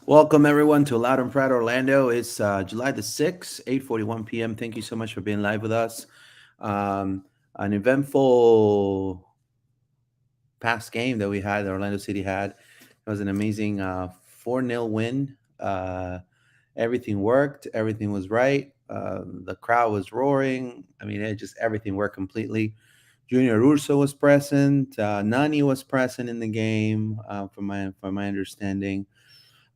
Welcome everyone to Loud and Proud Orlando. It's July the 6th, 8:41 p.m. Thank you so much for being live with us. An eventful past game that we had, that Orlando City had. It was an amazing 4-0 win. Everything worked, everything was right. The crowd was roaring. I mean, everything worked completely. Junior Urso was present. Nani was present in the game, from my understanding.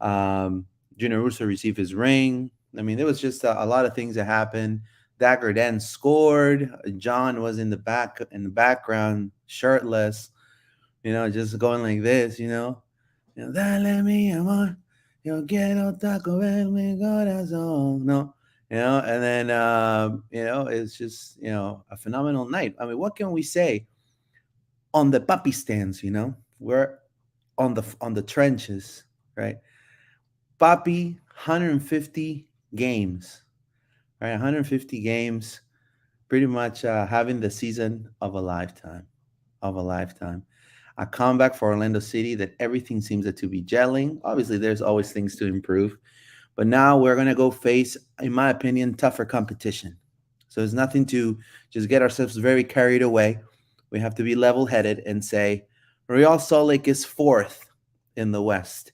Um, Junior Russo received his ring. I mean, there was just a lot of things that happened. Dagger then scored. John was in the background, shirtless, just going like this, Dale mi amor, yo quiero Taco Bell, mi corazón, no, and then it's just a phenomenal night. I mean, what can we say on the Papi stands? We're on the trenches, right? Papi, 150 games, right? 150 games, pretty much having the season of a lifetime, of a lifetime. A comeback for Orlando City that everything seems to be gelling. Obviously, there's always things to improve, but now we're gonna go face, in my opinion, tougher competition. So there's nothing to just get ourselves very carried away. We have to be level-headed and say, Real Salt Lake is fourth in the West,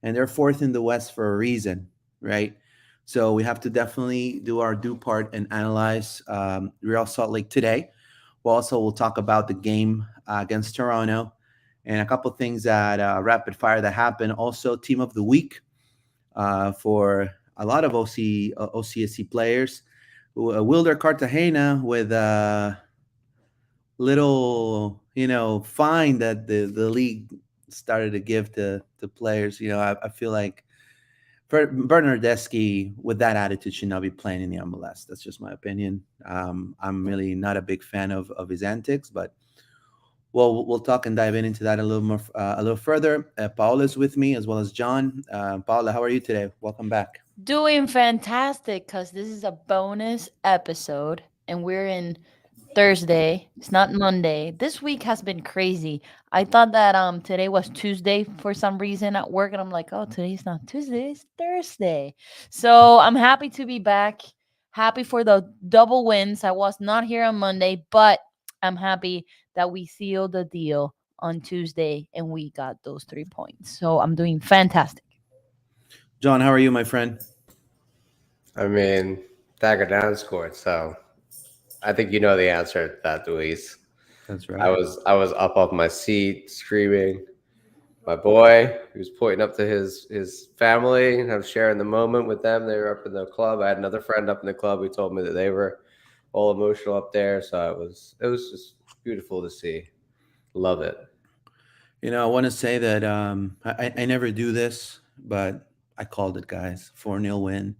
and they're fourth in the West for a reason, right? So we have to definitely do our due part and analyze Real Salt Lake today. We'll talk about the game against Toronto and a couple things that rapid fire that happened. Also, team of the week for a lot of OCSC players. Wilder Cartagena with a little, fine that the league started to give to players. I feel like Bernardeschi, with that attitude, should not be playing in the MLS. That's just my opinion. I'm really not a big fan of his antics, but we'll talk and dive into that a little more, a little further. Paola's with me as well as John. Paola, how are you today? Welcome back. Doing fantastic because this is a bonus episode and we're in Thursday. It's not Monday. This week has been crazy. I thought that today was Tuesday for some reason at work and I'm like, "Oh, today's not Tuesday, it's Thursday." So, I'm happy to be back. Happy for the double wins. I was not here on Monday, but I'm happy that we sealed the deal on Tuesday and we got those 3 points. So, I'm doing fantastic. John, how are you, my friend? I mean, Dagger down scored, so I think you know the answer to that, Luis. That's I right. was I was up off my seat screaming. My boy, he was pointing up to his family, and I was sharing the moment with them. They were up in the club. I had another friend up in the club who told me that they were all emotional up there. So it was just beautiful to see. Love it. I want to say that I never do this, but I called it, guys. 4-0 win.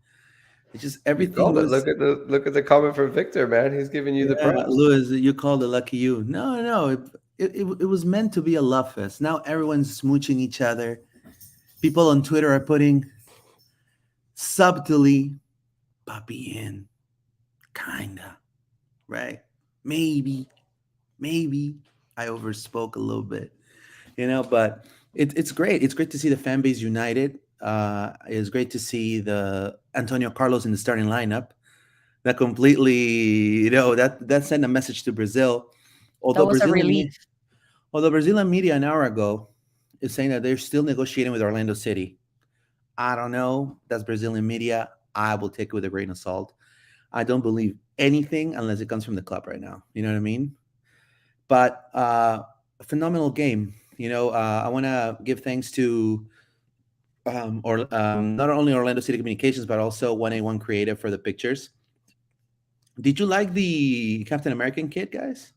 It's just You everything called it. was. Look at the comment from Victor, man. He's giving you the Yeah, props. Louis, you called it lucky you. No, no, it was meant to be a love fest. Now everyone's smooching each other. People on Twitter are putting subtly Papi in, kinda, right? Maybe, maybe I overspoke a little bit, but it's great. It's great to see the fan base united. It's great to see the Antonio Carlos in the starting lineup. That completely, that sent a message to Brazil. That Although was a Brazilian, relief. although Brazilian media an hour ago is saying that they're still negotiating with Orlando City. I don't know. That's Brazilian media. I will take it with a grain of salt. I don't believe anything unless it comes from the club right now. You know what I mean? But a phenomenal game. I want to give thanks to not only Orlando City Communications but also 1A1 Creative for the pictures. Did you like the Captain American kit, guys?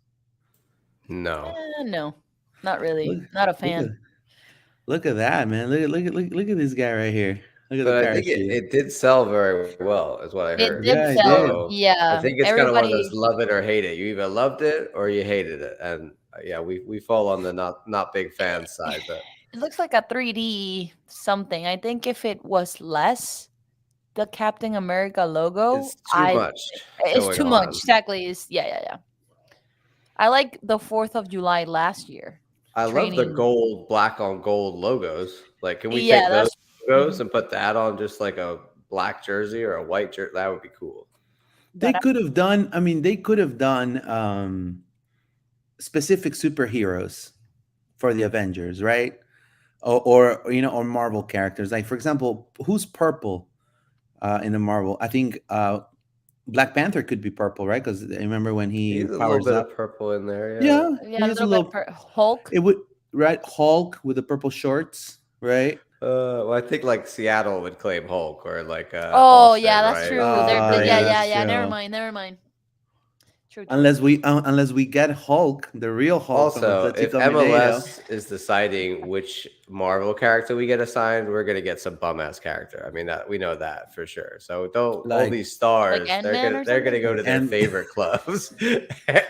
No, No, not really. Look, Not a look at fan. look at that, man. Look at this guy right here. Look at the but I think it, parachute. it did sell very well, is what I heard. It did Yeah, it So sell. did. I think Yeah. it's kind of one of those Everybody, love it or hate it. You either loved it or you hated it, and yeah, we fall on the not big fan side, but it looks like a 3D something. I think if it was less the Captain America logo, it's too much it's going too much. on. Exactly. Is yeah, yeah, yeah. I like the 4th of July last year. I love the Training. gold, black on gold logos. Like, can we Yeah, take those that's logos and put that on just like a black jersey or a white jersey. That would be cool. They But could have done. I mean, they could have done specific superheroes for the Avengers, right? Or Marvel characters. Like for example, who's purple in the Marvel? I think Black Panther could be purple, right? Because I remember when he He's a little powers bit up. of purple in there, Yeah, yeah, he a is a little bit little. Hulk. It would right Hulk with the purple shorts, right? yeah. Well, I think like Seattle would claim Hulk or like Oh Austin, yeah, that's right? true. Yeah, Yeah, Miami. yeah, that's yeah. Never true. mind, never mind. True, true. Unless we get Hulk, the real Hulk from Also, if Atletico Mineiro. MLS is deciding which Marvel character we get assigned, we're gonna get some bum ass character. I mean that we know that for sure. So don't all Like these Like stars, Ant Man or they're gonna something. go to their and favorite clubs.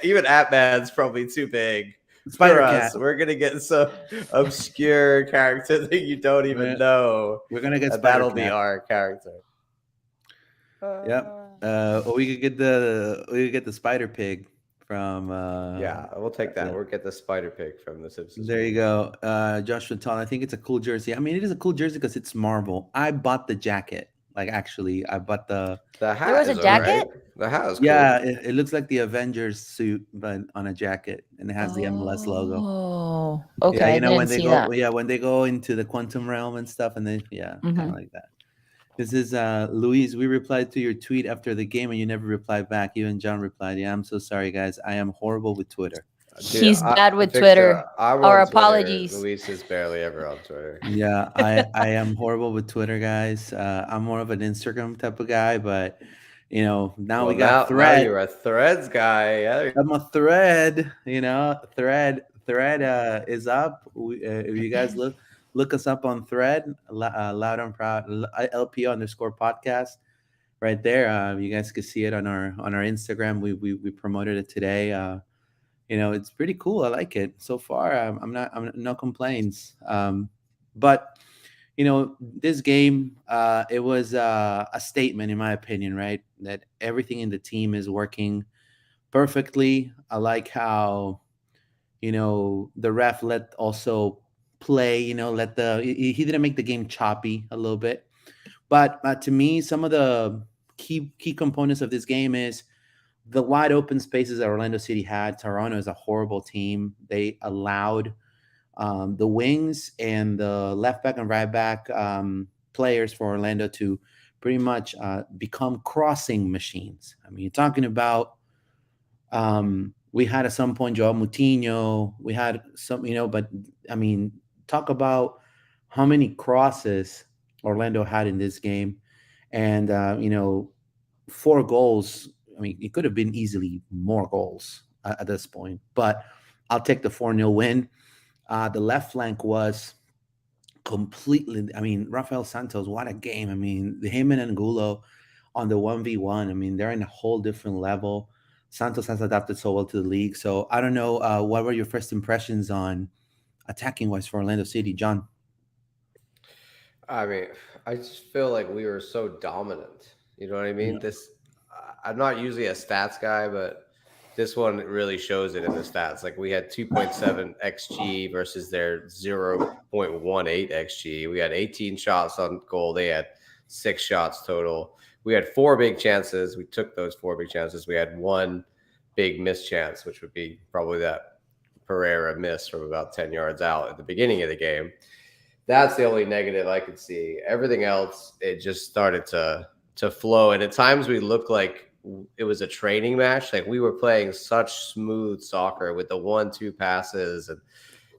Even Atman's probably too big for Spider Cat. us. We're gonna get some obscure character that you don't even We're, know, we're gonna get and Spider that'll be Cat. our character. Yep. Or we could get the Spider Pig from Yeah, we'll take that. the, We'll get the spider pig from the Simpsons there you movie. go. Joshua Tall. I think it's a cool jersey. I mean, it is a cool jersey because it's Marvel. I bought the jacket. Like actually, I bought the The There hat was a is all right. jacket. The hat is yeah. cool. It looks like the Avengers suit, but on a jacket, and it has the MLS logo. Oh, Yeah, okay. I you know didn't when they see go, that. yeah, when they go into the quantum realm and stuff, and they, yeah, kind Hmm. of like that. This is Louise. We replied to your tweet after the game, and you never replied back. Even John replied, "Yeah, I'm so sorry, guys. I am horrible with Twitter." Dude, He's bad with Victor, Twitter. I'm Our on Twitter. apologies. Luis is barely ever on Twitter. Yeah, I am horrible with Twitter, guys. I'm more of an Instagram type of guy, but now Well, we got now Thread. you're a Threads guy. Yeah. I'm a Thread. Thread is up. If you guys look us up on Thread, loud and proud LP underscore podcast right there. You guys can see it on our Instagram. We promoted it today. It's pretty cool. I like it so far. I'm no complaints. But this game, it was a statement in my opinion, right? That everything in the team is working perfectly. I like how the ref let also play. Let he didn't make the game choppy a little bit. But to me, some of the key components of this game is the wide open spaces that Orlando City had. Toronto is a horrible team. They allowed the wings and the left back and right back players for Orlando to pretty much become crossing machines. I mean, you're talking about we had at some point Joao Moutinho. We had some, but I mean, talk about how many crosses Orlando had in this game, and 4 goals. I mean, it could have been easily more goals at this point, but I'll take the 4-0 win. The left flank was completely. I mean, Rafael Santos, what a game! I mean, him and Angulo on the 1v1. I mean, they're in a whole different level. Santos has adapted so well to the league. So I don't know. What were your first impressions on attacking wise for Orlando City, John? I mean, I just feel like we were so dominant. You know what I mean? Yeah. I'm not usually a stats guy, but this one really shows it in the stats. Like we had 2.7 xG versus their 0.18 xG. We had 18 shots on goal. They had 6 shots total. We had 4 big chances. We took those 4 big chances. We had one big missed chance, which would be probably that Pereira miss from about 10 yards out at the beginning of the game. That's the only negative I could see. Everything else, it just started to flow. And at times we looked like it was a training match. Like we were playing such smooth soccer with the 1-2 passes and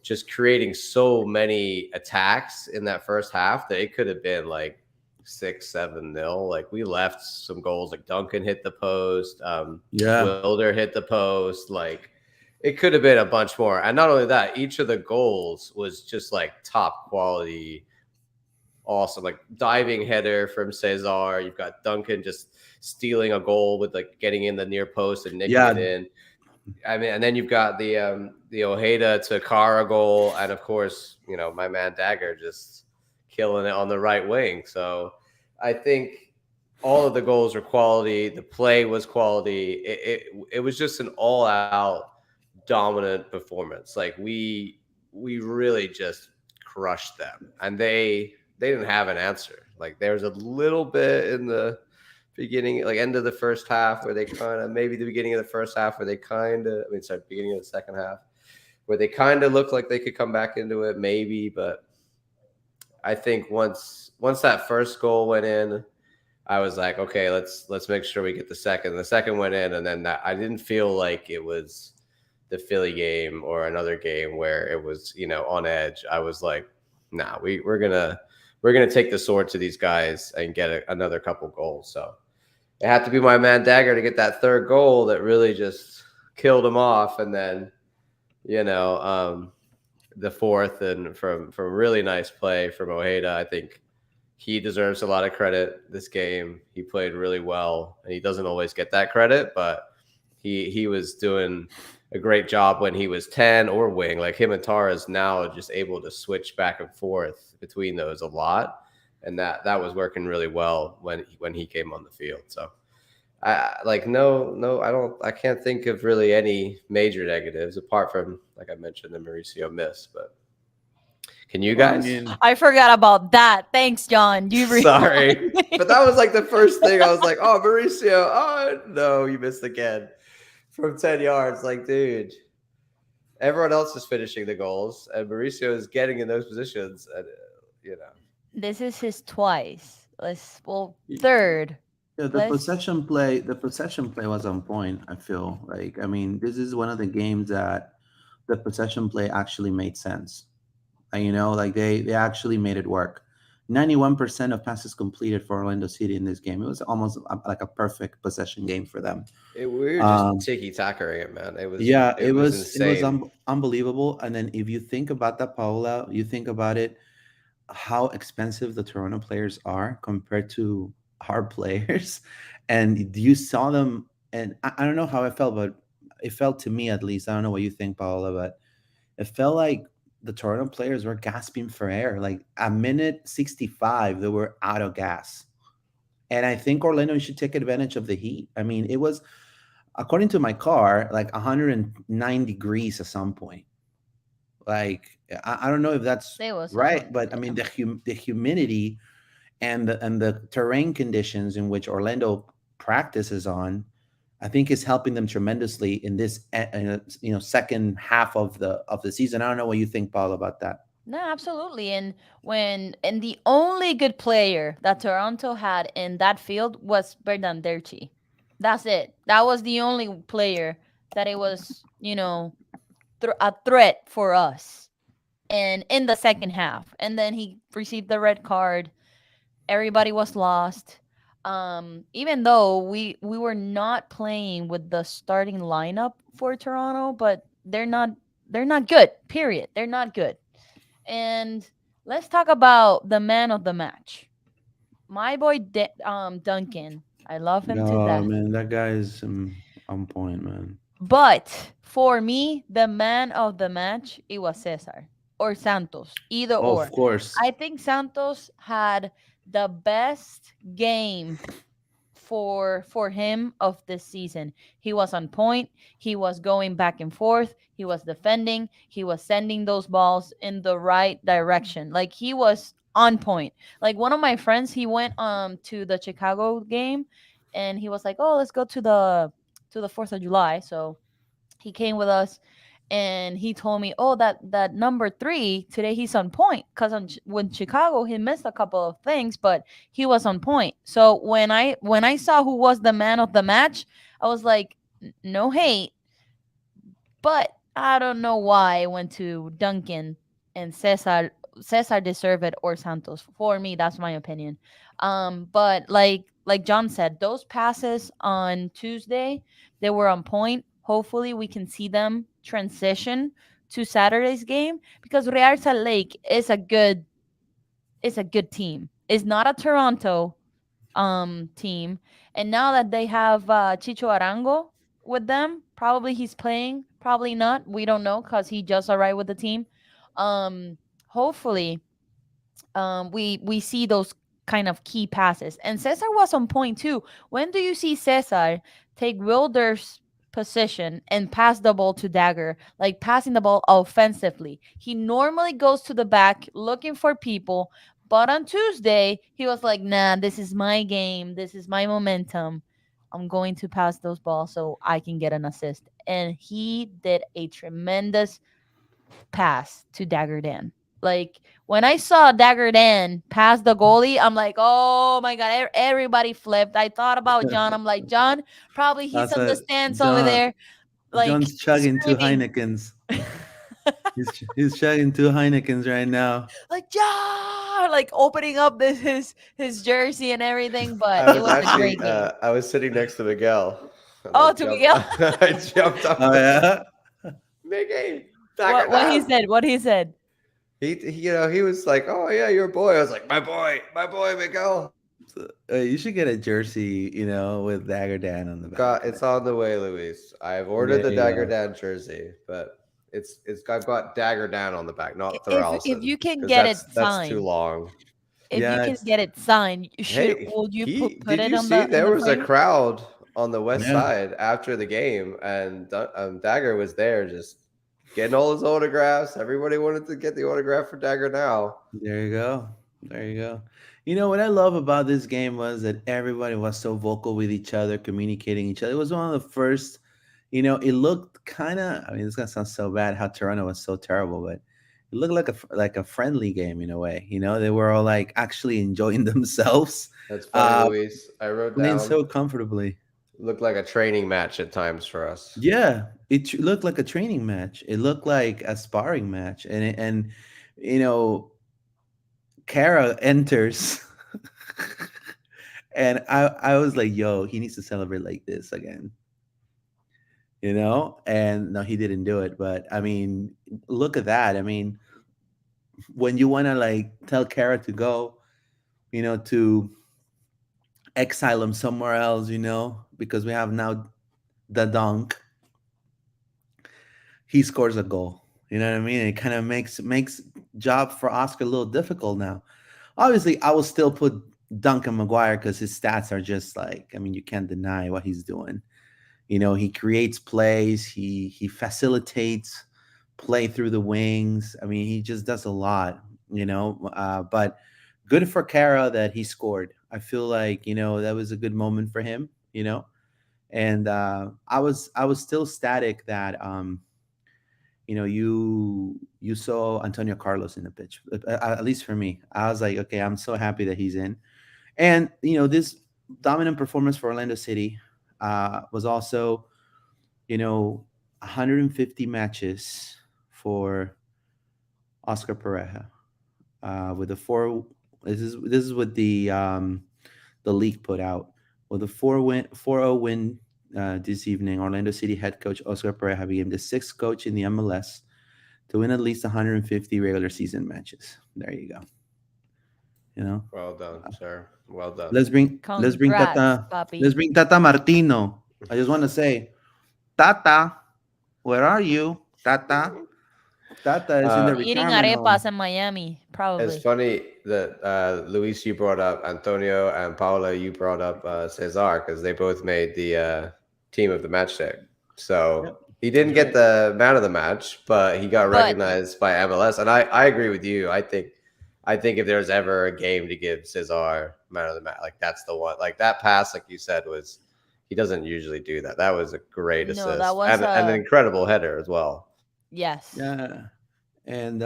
just creating so many attacks in that first half that it could have been like 6-7-0. Like we left some goals. Like Duncan hit the post, Yeah. Wilder hit the post. Like it could have been a bunch more. And not only that, each of the goals was just like top quality, awesome. Like diving header from Cesar. You've got Duncan just stealing a goal with like getting in the near post and nicking it Yeah. in. I mean, and then you've got the Ojeda to Kara goal, and of course, my man Dagger just killing it on the right wing. So I think all of the goals were quality. The play was quality. It was just an all out dominant performance. Like we really just crushed them, and they they didn't have an answer. Like there was a little bit in the beginning, like end of the first half, where they kind of maybe the beginning of the first half where they kind of, I mean, sorry, beginning of the second half, where they kind of looked like they could come back into it, maybe. But I think once that first goal went in, I was like, okay, let's make sure we get the second. The second went in, and then that I didn't feel like it was the Philly game or another game where it was on edge. I was like, nah, we're gonna take the sword to these guys and get another couple goals. So it had to be my man Dagger to get that third goal that really just killed him off, and then you know the fourth and from really nice play from Ojeda. I think he deserves a lot of credit this game. He played really well, and he doesn't always get that credit, but he was doing a great job when he was 10 or wing. Like him and Tara is now just able to switch back and forth between those a lot, and that was working really well when he came on the field. So I like no I can't think of really any major negatives apart from, like I mentioned, the Mauricio miss. But can you Well, I guys? mean, I forgot about that. Thanks, John. You Sorry, reminded me. but that was like the first thing I was like, oh, Mauricio, oh no, you missed again from 10 yards. Like, dude, everyone else is finishing the goals, and Mauricio is getting in those positions, and you know, This is his twice. Let's well y- third. yeah, Let's the possession play was on point. I feel like, I mean, this is one of the games that the possession play actually made sense. And, like they actually made it work. 91% of passes completed for Orlando City in this game. It was almost like a perfect possession game for them. we were just Um, tiki takering it, man. yeah, It was it was insane. unbelievable. And then if you think about that, Paola, you think about it, how expensive the Toronto players are compared to our players, and you saw them. And I don't know how it felt, but it felt to me, at least. I don't know what you think, Paola, but it felt like the Toronto players were gasping for air. Like a minute 65, they were out of gas. And I think Orlando should take advantage of the heat. I mean, it was, according to my car, like 109 degrees at some point. Like I don't know if that's it was right, hot. but I mean the humidity and the terrain conditions in which Orlando practices on, I think is helping them tremendously in this second half of the season. I don't know what you think, Paul, about that. No, absolutely. And the only good player that Toronto had in that field was Bernarderchi. That's it. That was the only player that it was, a threat for us. And in the second half, and then he received the red card. Everybody was lost. Even though we were not playing with the starting lineup for Toronto, but they're not good. Period. They're not good. And let's talk about the man of the match. My boy Duncan. I love him to Oh death. man, that guy is on point, man. But for me, the man of the match, it was Cesar or Santos, either Oh, of or. course. I think Santos had the best game for him of this season. He was on point. He was going back and forth. He was defending. He was sending those balls in the right direction. Like he was on point. Like one of my friends, he went to the Chicago game and he was like, "Oh, let's go to the 4th of July." So he came with us and he told me, "Oh, that number 3 today he's on point because when Chicago he missed a couple of things, but he was on point." So when I saw who was the man of the match, I was like, No hate, but I don't know why I went to Duncan and Cesar. Cesar deserved it or Santos. For me, that's my opinion. But like John said, those passes on Tuesday, they were on point. Hopefully, we can see them transition to Saturday's game because Real Salt Lake is a good team. It's not a Toronto team. And now that they have Chicho Arango with them, probably he's playing, probably not. We don't know because he just arrived with the team. Hopefully, we see those kind of key passes. And Cesar was on point too. When do you see Cesar take Wilder's position and pass the ball to Dagger, like passing the ball offensively? He normally goes to the back looking for people, But on Tuesday, he was like, nah, this is my game. This is my momentum. I'm going to pass those balls so I can get an assist. And he did a tremendous pass to Dagger Dan. Like when I saw Dagger Dan pass the goalie, I'm like, oh my god, everybody flipped. I thought about John. I'm like, John, probably he's That's on the what stands over John there, like John's chugging two screaming, Heinekens. He's chugging two Heinekens right now. like John, like opening up his jersey and everything. But I it was was a actually great game. I was sitting next to Miguel, and I Oh, to jumped Miguel, I jumped off Oh the yeah. Miggy, Dagger what he down. said? What he said? He was like, "Oh yeah, you're a boy." I was like, my boy, Miguel." You should get a jersey, with Dagger Dan on the back. It's on the way, Luis. I've ordered There the you Dagger go. Dan jersey, but it's got Dagger Dan on the back, not If Thoralson, you can because get it that's too signed, long. if you Yeah, can it's get it signed, you should. Hey, Will you he put did it you on see the in there the was a frame? crowd on the west yeah. side after the game, and Dagger was there just getting all his autographs. Everybody wanted to get the autograph for Dagger now. There you go. There you go. What I love about this game was that everybody was so vocal with each other, communicating each other. It was one of the first. It looked kind of. I mean, it's gonna sound so bad how Toronto was so terrible, but it looked like a friendly game in a way. They were all like actually enjoying themselves, That's funny, uh, Luis. I wrote playing down so comfortably. looked like a training match at times for us. Yeah, it looked like a training match. It looked like a sparring match, and you know, Kara enters, and I was like, "Yo, he needs to celebrate like this again." And no, he didn't do it. But I mean, look at that. I mean, when you want to like tell Kara to go, to exile him somewhere else, because we have now the dunk, he scores a goal. You know what I mean? It kind of makes job for Oscar a little difficult now. Obviously, I will still put Duncan McGuire because his stats are just like, I mean, you can't deny what he's doing. He creates plays, he facilitates play through the wings. I mean, he just does a lot. But good for Kara that he scored. I feel like that was a good moment for him. And I was still static that you saw Antonio Carlos in the pitch. At least for me, I was like, okay, I'm so happy that he's in. And this dominant performance for Orlando City was also 150 matches for Oscar Pereja with the four. This is what the league put out with a 4-0 win this evening. Orlando City head coach Oscar Pereja became the sixth coach in the MLS to win at least 150 regular season matches. There you go. You know, Well done, sir. Well done. let's bring Congrats, Tata let's Papi. bring Tata Martino. I just want to say, Tata, where are you, Tata? Tata is in the Uh, Eating retirement home. arepas in Miami, it's probably. funny that Luis, you brought up Antonio, and Paula, you brought up Cesar, because they both made the team of the match day. So Yep, he that's didn't get right. the man of the match, but he got But recognized by MLS. And I agree with you. I think if there's ever a game to give Cesar man of the match, like that's the one. Like that pass, like you said, was he doesn't usually do that. That was a great no, that assist was and an a incredible header as well. yes. Yeah, and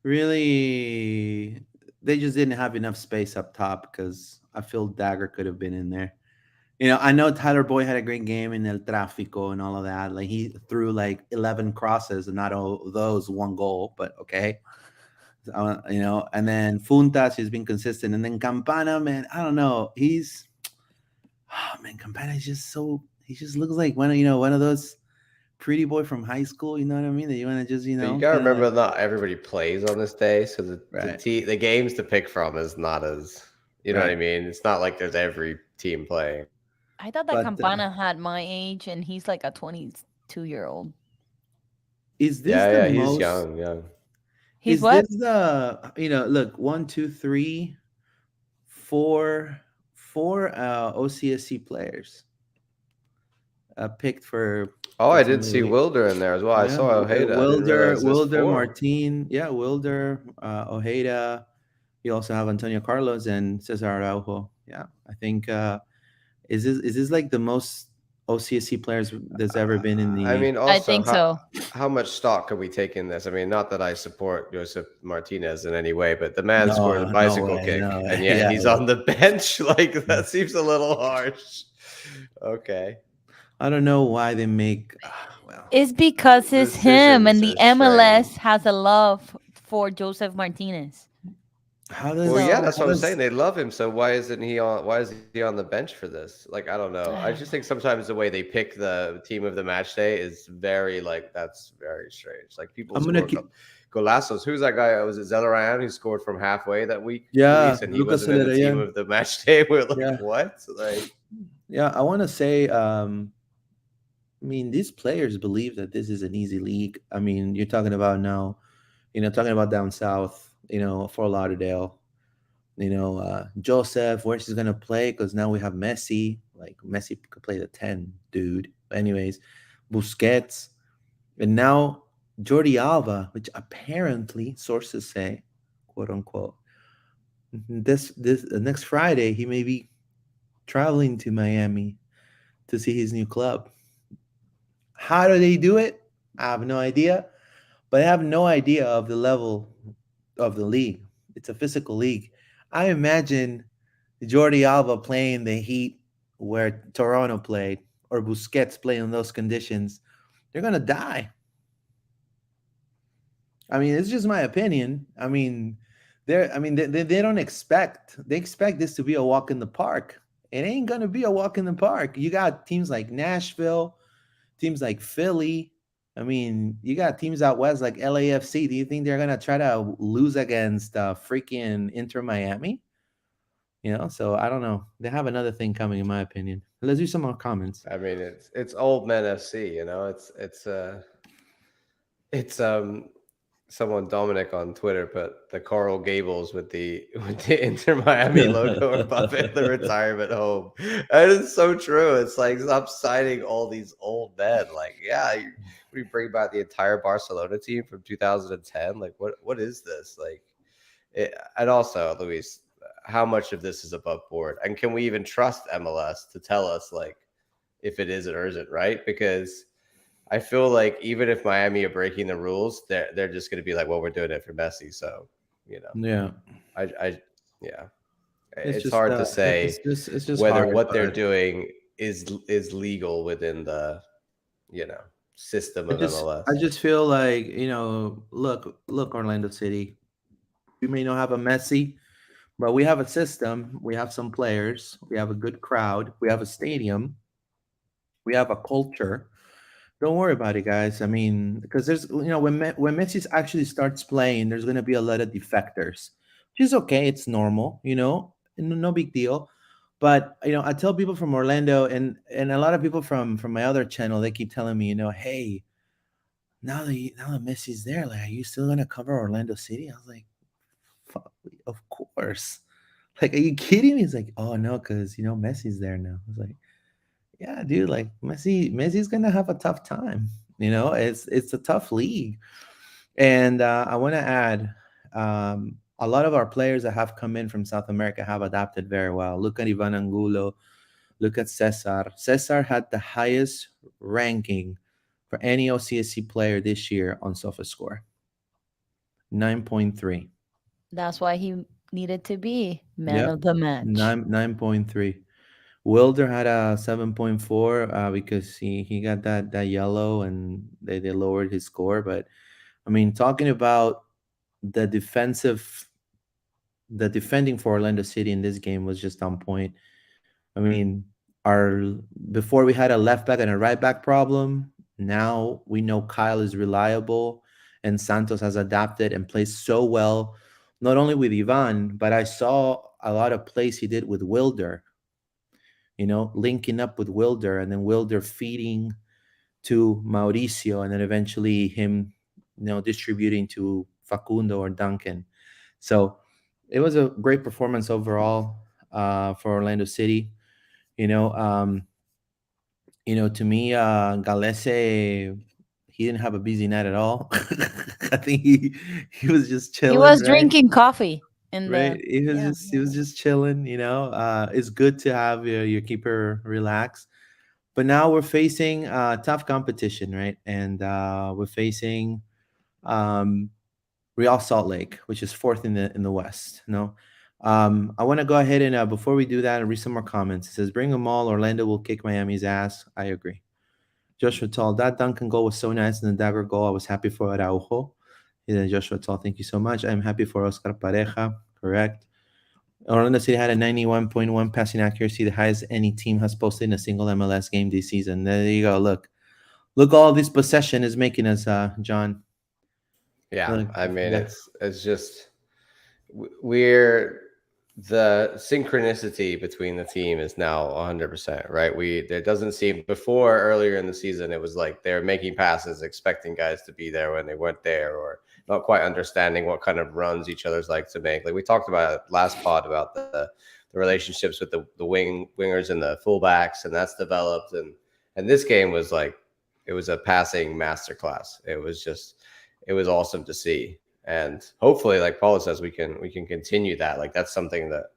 really, they just didn't have enough space up top because I feel Dagger could have been in there. I know Tyler Boyd had a great game in El Tráfico and all of that. Like he threw like 11 crosses and not all those one goal, but okay. And then Funtas has been consistent, and then Campana, man, I don't know. Oh man, Campana is just so he just looks like one of those pretty boy from high school. You know what I mean? That you want to just But you gotta kind of like remember, not everybody plays on this day, so right, the games to pick from is not as, you know what I right. mean. It's not like there's every team playing. I thought that But Campana had my age, and he's like a 22-year-old. is this Yeah, the yeah, he's most? young, young. He's Is what? this the look 1, 2, 3, 4 OCSC players picked for Oh, the I team did of the see week? Wilder in there as well. I Yeah, saw Ojeda. I didn't Wilder, realize there's Wilder, four. Martin, yeah, Wilder, Ojeda. You also have Antonio Carlos and Cesar Araujo. Yeah, I think is this like the most OCSC players there's ever been in I the. mean, I also, think so. how much stock can we take in this? I mean, not that I support Joseph Martinez in any way, but the man scored a No, no bicycle way, kick, no and way. yet Yeah, he's on the bench. Like yeah. that seems a little harsh. Okay, I don't know why they make. Well, It's because it's him and decisions the are strange. MLS has a love for Joseph Martinez. how Well, does yeah, So that's how what I'm saying. does They love him, so why isn't he on? Why is he on the bench for this? Like, I don't know. I just think sometimes the way they pick the team of the match day is very like that's very strange. Like people I'm gonna score keep. golazos. Who's that guy? Was it Zelarayan who scored from halfway that week, Yeah, Luis, and he Lucas wasn't in the team Celerian. of the match day? We're like, Yeah, what? Like, yeah. I want to say. I mean, these players believe that this is an easy league. I mean, you're talking about now. Talking about down south. Fort Lauderdale. Joseph, where's he's gonna play? Because now we have Messi. Like Messi could play the 10, dude. Anyways, Busquets, and now Jordi Alba, which apparently sources say, quote unquote, this next Friday he may be traveling to Miami to see his new club. How do they do it? I have no idea, but I have no idea of the level of the league. It's a physical league. I imagine Jordi Alba playing the Heat where Toronto played, or Busquets playing in those conditions. They're gonna die. I mean, it's just my opinion. I mean, they don't expect. They expect this to be a walk in the park. It ain't gonna be a walk in the park. You got teams like Nashville, teams like Philly. I mean, you got teams out west like LAFC. Do you think they're gonna try to lose against freaking Inter Miami? So I don't know. They have another thing coming, in my opinion. Let's do some more comments. I mean, it's old men FC. It's someone Dominic on Twitter put the Coral Gables with the with the Inter Miami logo above it, the retirement home. That is so true. It's like stop signing all these old men. Like, yeah, we bring back the entire Barcelona team from 2010. Like, what is this? Like, and also, Luis, how much of this is above board, and can we even trust MLS to tell us like if it is or isn't, right? Because I feel like even if Miami are breaking the rules, they're just going to be like, well, we're doing it for Messi, so you know, Yeah, I yeah, it's it's just hard to say it's just whether hard, what they're but doing is legal within the you know system I of just I MLS. just feel like look, Orlando City. We may not have a Messi, but we have a system. We have some players. We have a good crowd. We have a stadium. We have a culture. Don't worry about it, guys. I mean, because there's when Messi actually starts playing, there's gonna be a lot of defectors, which is okay. It's normal, no big deal. But I tell people from Orlando and a lot of people from my other channel, they keep telling me, hey, now that Messi's there, like, are you still gonna cover Orlando City? I was like, fuck, of course. Like, are you kidding me? He's like, oh no, because Messi's there now. I was like, yeah, dude, like Messi's gonna have a tough time. It's a tough league. And I want to add, a lot of our players that have come in from South America have adapted very well. Look at Ivan Angulo. Look at Cesar. Cesar had the highest ranking for any OCSC player this year on SofaScore, 9.3. that's why he needed to be man Yep, of the match. 9.3. Wilder had a 7.4 because he got that yellow and they lowered his score. But I mean, talking about the defensive, the defending for Orlando City in this game was just on point. I mean, our before we had a left back and a right back problem. Now we know Kyle is reliable, and Santos has adapted and plays so well, not only with Ivan, but I saw a lot of plays he did with Wilder. Linking up with Wilder, and then Wilder feeding to Mauricio, and then eventually him, distributing to Facundo or Duncan. So it was a great performance overall for Orlando City. You know, um, to me, Galese, he didn't have a busy night at all. I think he was just He chilling, was right? drinking coffee. in right? the yeah. He was just chilling. It's good to have your keeper relax. But now we're facing tough competition, right? And we're facing um, Real Salt Lake, which is fourth in the West. No, I want to go ahead and before we do that, and read some more comments. It says, "Bring them all. Orlando will kick Miami's ass." I agree. Joshua Tall, that Duncan goal was so nice, and the dagger goal, I was happy for Araujo. And then Joshua Tall, thank you so much. I'm happy for Oscar Pareja. Correct. Orlando City had a 91.1 passing accuracy, the highest any team has posted in a single MLS game this season. There you go. Look, all this possession is making us, John. Yeah, Look, I mean, yeah. it's just we're the synchronicity between the team is now 100%, right? We There doesn't seem, before, earlier in the season, it was like they're making passes expecting guys to be there when they weren't there, or not quite understanding what kind of runs each other's like to make. Like we talked about it last pod about the relationships with the wingers and the fullbacks, and that's developed. And this game was like, it was a passing masterclass. It was awesome to see. And hopefully, like Paula says, we can continue that. Like that's something that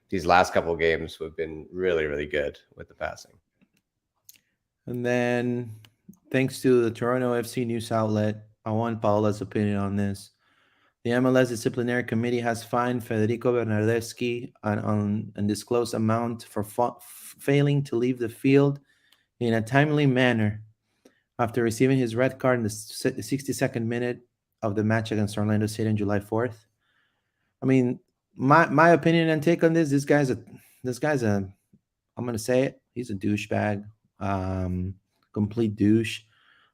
these last couple of games have been really, really good with the passing. And then, thanks to the Toronto FC news outlet, I want Paula's opinion on this. The MLS disciplinary committee has fined Federico Bernardeschi an undisclosed amount for failing to leave the field in a timely manner after receiving his red card in the 62nd minute of the match against Orlando City on July 4th. I mean, my opinion and take on this, this guy's a I'm gonna say it, he's a douchebag. Um Complete douche.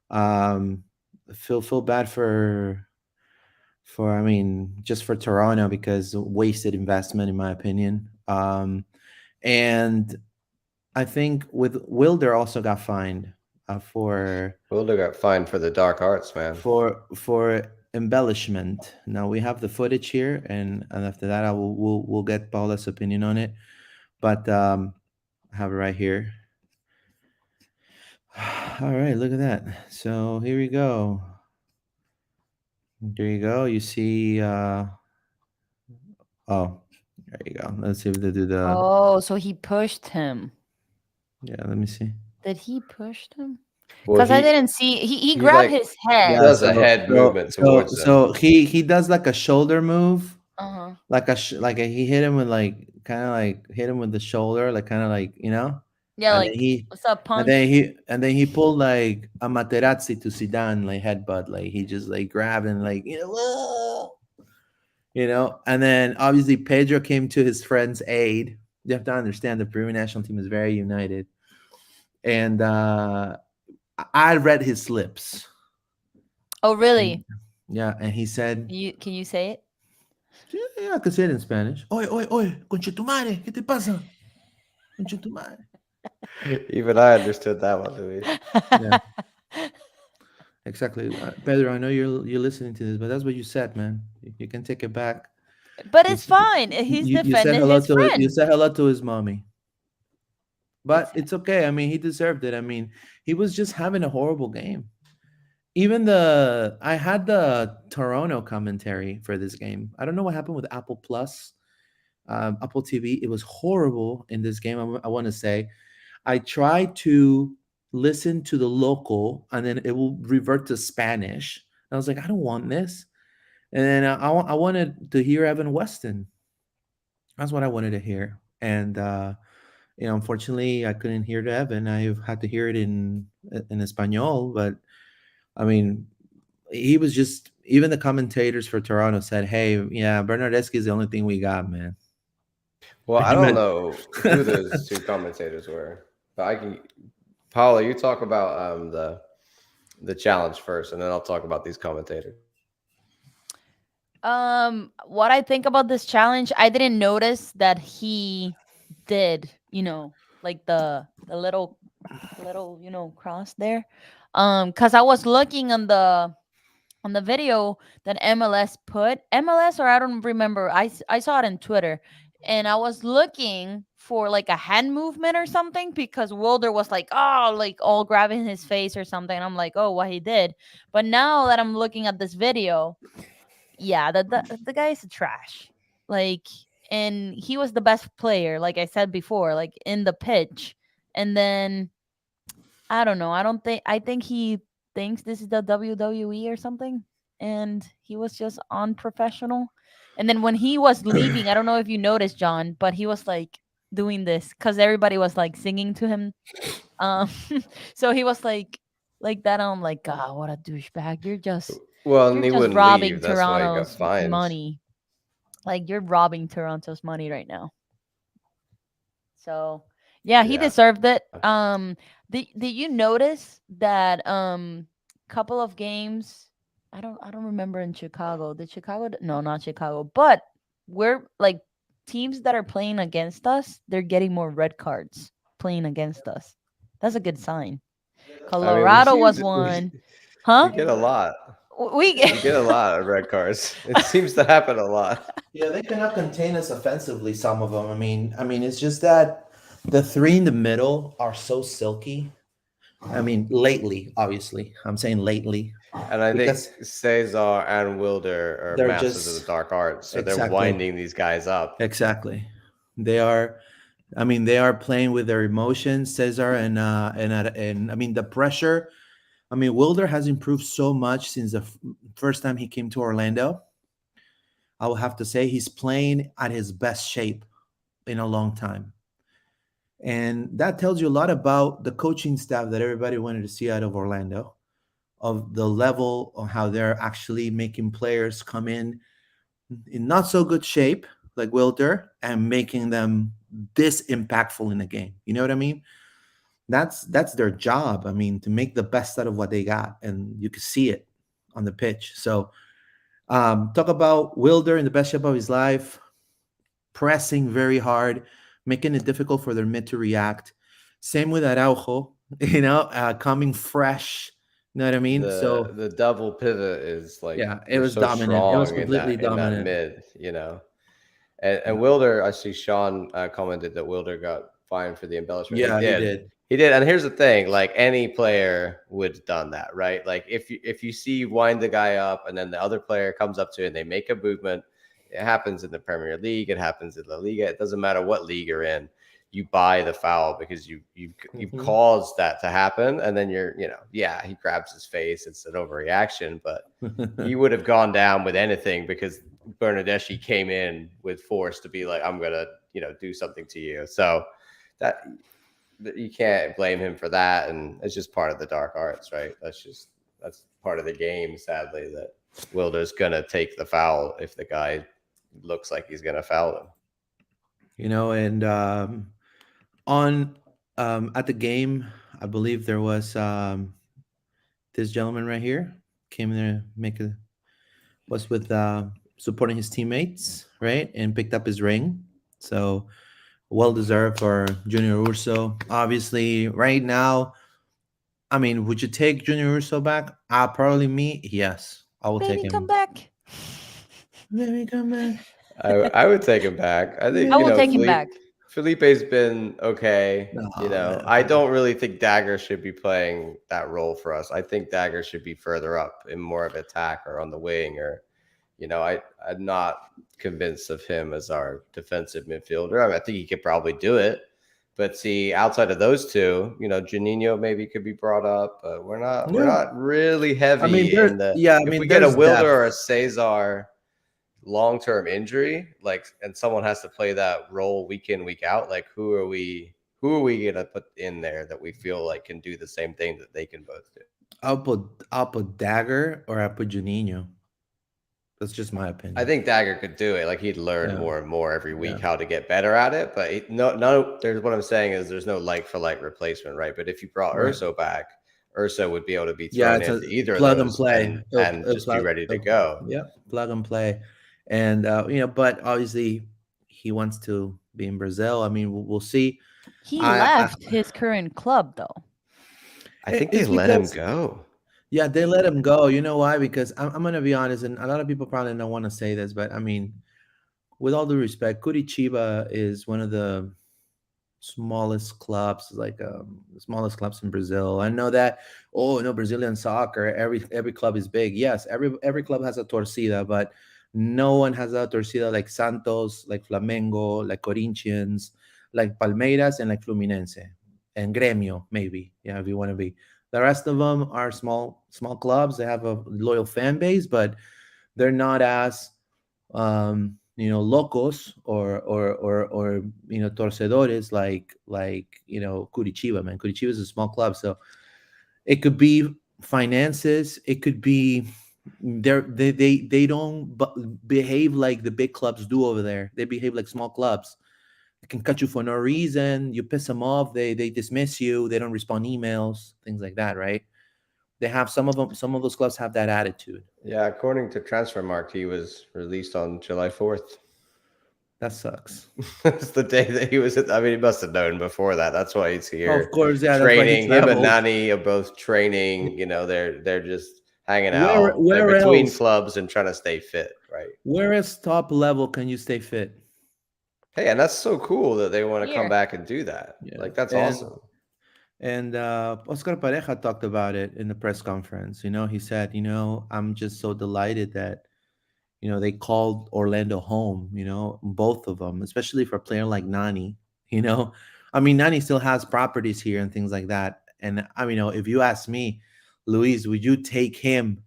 Um feel bad for I mean, just for Toronto, because wasted investment in my opinion. And I think with Wilder also got fined for Wilder got fined for the dark arts, man. for embellishment. Now we have the footage here, and after that, we'll get Paula's opinion on it. But I have it right here. All right, look at that. So here we go. There you go. You see. Oh, there you go. Let's see if they do the. Oh, so he pushed him. Yeah, let me see. Did he push him? Well, Because I didn't see. He he grabbed like his he head. Yeah. does a So head so movement so towards him. so he does like a shoulder move, Uh huh. he hit him with like kind of like hit him with the shoulder, like kind of like Yeah, and then like he what's up, punch? pulled like a Materazzi to Zidane, like headbutt, like he just like grabbed and like "Whoa," and then obviously Pedro came to his friend's aid. You have to understand the Peruvian national team is very united, and I read his lips. Oh, And, really? yeah, and he said, Can you say it? yeah, yeah, I could say it in Spanish. Oye, oye, oye, concha tu madre, ¿qué te pasa? Concha tu madre. Even I understood that one, Luis. Yeah, exactly. Pedro, I know you're listening to this, but that's what you said, man. You can take it back. But You, it's s- fine. He's you said defending hello his to you friend. said hello to his mommy, but Exactly. it's okay. I mean, he deserved it. I mean, he was just having a horrible game. Even the I had the Toronto commentary for this game. I don't know what happened with Apple Plus, Apple TV. It was horrible in this game. I want to say I tried to listen to the local, and then it will revert to Spanish. And I was like, I don't want this. And then I wanted to hear Evan Weston. That's what I wanted to hear. And unfortunately, I couldn't hear the Evan. I had to hear it in Espanol. But I mean, he was just, even the commentators for Toronto said, "Hey, yeah, Bernardeschi is the only thing we got, man." Well, I He don't meant, know who those two commentators were, but I can. Paula, you talk about the challenge first, and then I'll talk about these commentators. What I think about this challenge, I didn't notice that he did, like the little, cross there. Cuz I was looking on the video that MLS put. MLS, or I don't remember. I saw it on Twitter, and I was looking for like a hand movement or something, because Wilder was like, oh, like all grabbing his face or something. And I'm like, oh, what he did. But now that I'm looking at this video, yeah, the guy's trash. like, and he was the best player, like I said before, like in the pitch. And then I don't know. I think he thinks this is the WWE or something, and he was just unprofessional. And then when he was leaving, I don't know if you noticed, John, but he was like doing this because everybody was like singing to him. Um, so he was like that. I'm like, God, what a douchebag! Well, and You're he just wouldn't leave. robbing That's why he got Toronto's fined. money. Like you're robbing Toronto's money right now. So yeah, he Yeah. deserved it. Did you notice that couple of games? I don't remember in Chicago. Did Chicago? No, not Chicago. But we're like teams that are playing against us. They're getting more red cards playing against us. That's a good sign. I mean, we Colorado seem was to, one, we huh? get a lot. We We get a lot of red cards. It seems to happen a lot. Yeah, they cannot contain us offensively. Some of them. I mean, it's just that the three in the middle are so silky. I mean, lately, obviously, I'm saying lately And I think because Cesar and Wilder are they're masters of the just dark arts, so they're exactly, winding these guys up. exactly. They are. I mean, they are playing with their emotions, Cesar, and I mean the pressure. I mean, Wilder has improved so much since the first time he came to Orlando. I will have to say he's playing at his best shape in a long time. And that tells you a lot about the coaching staff that everybody wanted to see out of Orlando, of the level of how they're actually making players come in not so good shape, like Wilder, and making them this impactful in the game. You know what I mean? That's their job. I mean, to make the best out of what they got, and you can see it on the pitch. So, talk about Wilder in the best shape of his life, pressing very hard, making it difficult for their mid to react. Same with Araujo, coming fresh. You know what I mean? So The double pivot is like yeah, it we're was so dominant. It was strong completely in that dominant. mid, And Yeah, Wilder, I see Sean commented that Wilder got fined for the embellishment. He yeah, he did. did. He did. And here's the thing, like any player would have done that, right? Like if you see wind the guy up and then the other player comes up to it and they make a movement, it happens in the Premier League, it happens in La Liga. It doesn't matter what league you're in. You buy the foul because you've Mhm. caused that to happen, and then yeah, he grabs his face. It's an overreaction, but he would have gone down with anything because Bernadeschi came in with force to be like, I'm gonna, do something to you. So that you can't blame him for that, and it's just part of the dark arts, right? That's part of the game. Sadly, that Wilder's gonna take the foul if the guy looks like he's gonna foul him. and on at the game, I believe there was this gentleman right here came in there make a was with supporting his teammates, right, and picked up his ring. So well deserved for Junior Urso. Obviously, right now, I mean, would you take Junior Urso back? Probably me. Yes, I will take Baby, come him. back. Let me come back. I would take him back. I think I will take him Felipe back. Felipe's been okay. No, I don't really think Dagger should be playing that role for us. I think Dagger should be further up in more of attack or on the wing or I'm not convinced of him as our defensive midfielder. I mean, I think he could probably do it. But see, outside of those two, Juninho maybe could be brought up, but we're yeah. not really I mean, heavy in the yeah. I if we mean, get a there's Wilder depth. or a Cesar long-term injury, like, and someone has to play that role week in, week out, like who are we gonna put in there that we feel like can do the same thing that they can both do? I'll put Dagger or I'll put Juninho. That's just my I opinion. think Dagger could do it. Like he'd learn Yeah, more and more every yeah, week how to get better at it. But no. There's what I'm saying is there's no like for like replacement, right? But if you brought right. Urso back, Urso would be able to be Yeah, thrown it's a into either of plug and those play. and just be ready to go. Yeah, plug and play, and but obviously he wants to be in Brazil. I mean, we'll see. He I left his current club though. I think they it's let him because go. yeah, they let him go. You know why? Because I'm gonna be honest, and a lot of people probably don't want to say this, but I mean, with all due respect, Curitiba is one of the smallest clubs, like the smallest clubs in Brazil. I know that. Oh no, Brazilian soccer, every club is big. Yes, every club has a torcida, but No one has a torcida like Santos, like Flamengo, like Corinthians, like Palmeiras, and like Fluminense, and Gremio, maybe. Yeah, if you want to be. The rest of them are small clubs. They have a loyal fan base, but they're not as locos or torcedores like Curitiba. Man, Curitiba is a small club, so it could be finances. It could be they don't behave like the big clubs do over there. They behave like small clubs. They can cut you for no reason. You piss them off. They dismiss you. They don't respond emails. Things like that, right? They have some of them. Some of those clubs have that attitude. Yeah, according to Transfermarkt, he was released on July 4th. That sucks. It's the day that he was. I mean, he must have known before that. That's why he's Oh, of here course, yeah. That's why he training. Him and traveled. Nani are both training. they're just hanging Where out. They're where between else? clubs and trying to stay fit, right? Where is top level can you stay fit? Hey, and that's so cool that they want to come Here. back and do that. Yeah, Like that's and awesome. Oscar Pareja talked about it in the press conference. He said, I'm just so delighted that they called Orlando home. Both of them, especially for a player like Nani. You know, I mean, Nani still has properties here and things like that. And I mean, if you ask me, Luis, would you take him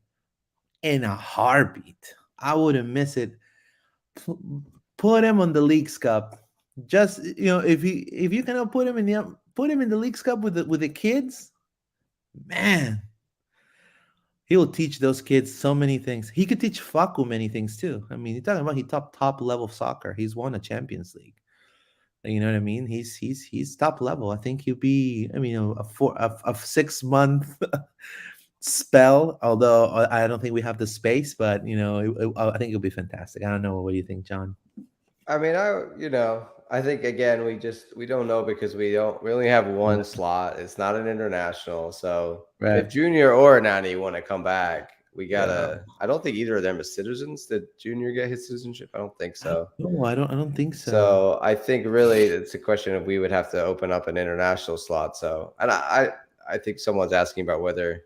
in a heartbeat? I wouldn't miss it. P- Put him on the League's Cup. Just if you cannot put him in the League's Cup with the kids, man, he will teach those kids so many things. He could teach Facu many things too. I mean, you're talking about he top level soccer. He's won a Champions League. You know what I mean? He's top level. I think he'll be. I mean, a 6 month spell. Although I don't think we have the space, but I think it'll be fantastic. I don't know. What do you think, John? I mean, I think again, we don't know because we only have one Yeah. slot. It's not an international. So if Right. Junior or Nani want to come back, we Yeah. gotta. I don't think either of them are citizens. Did Junior get his citizenship? I don't think so. No, I don't. I don't think so. So I think really it's a question of we would have to open up an international slot. So and I think someone's asking about whether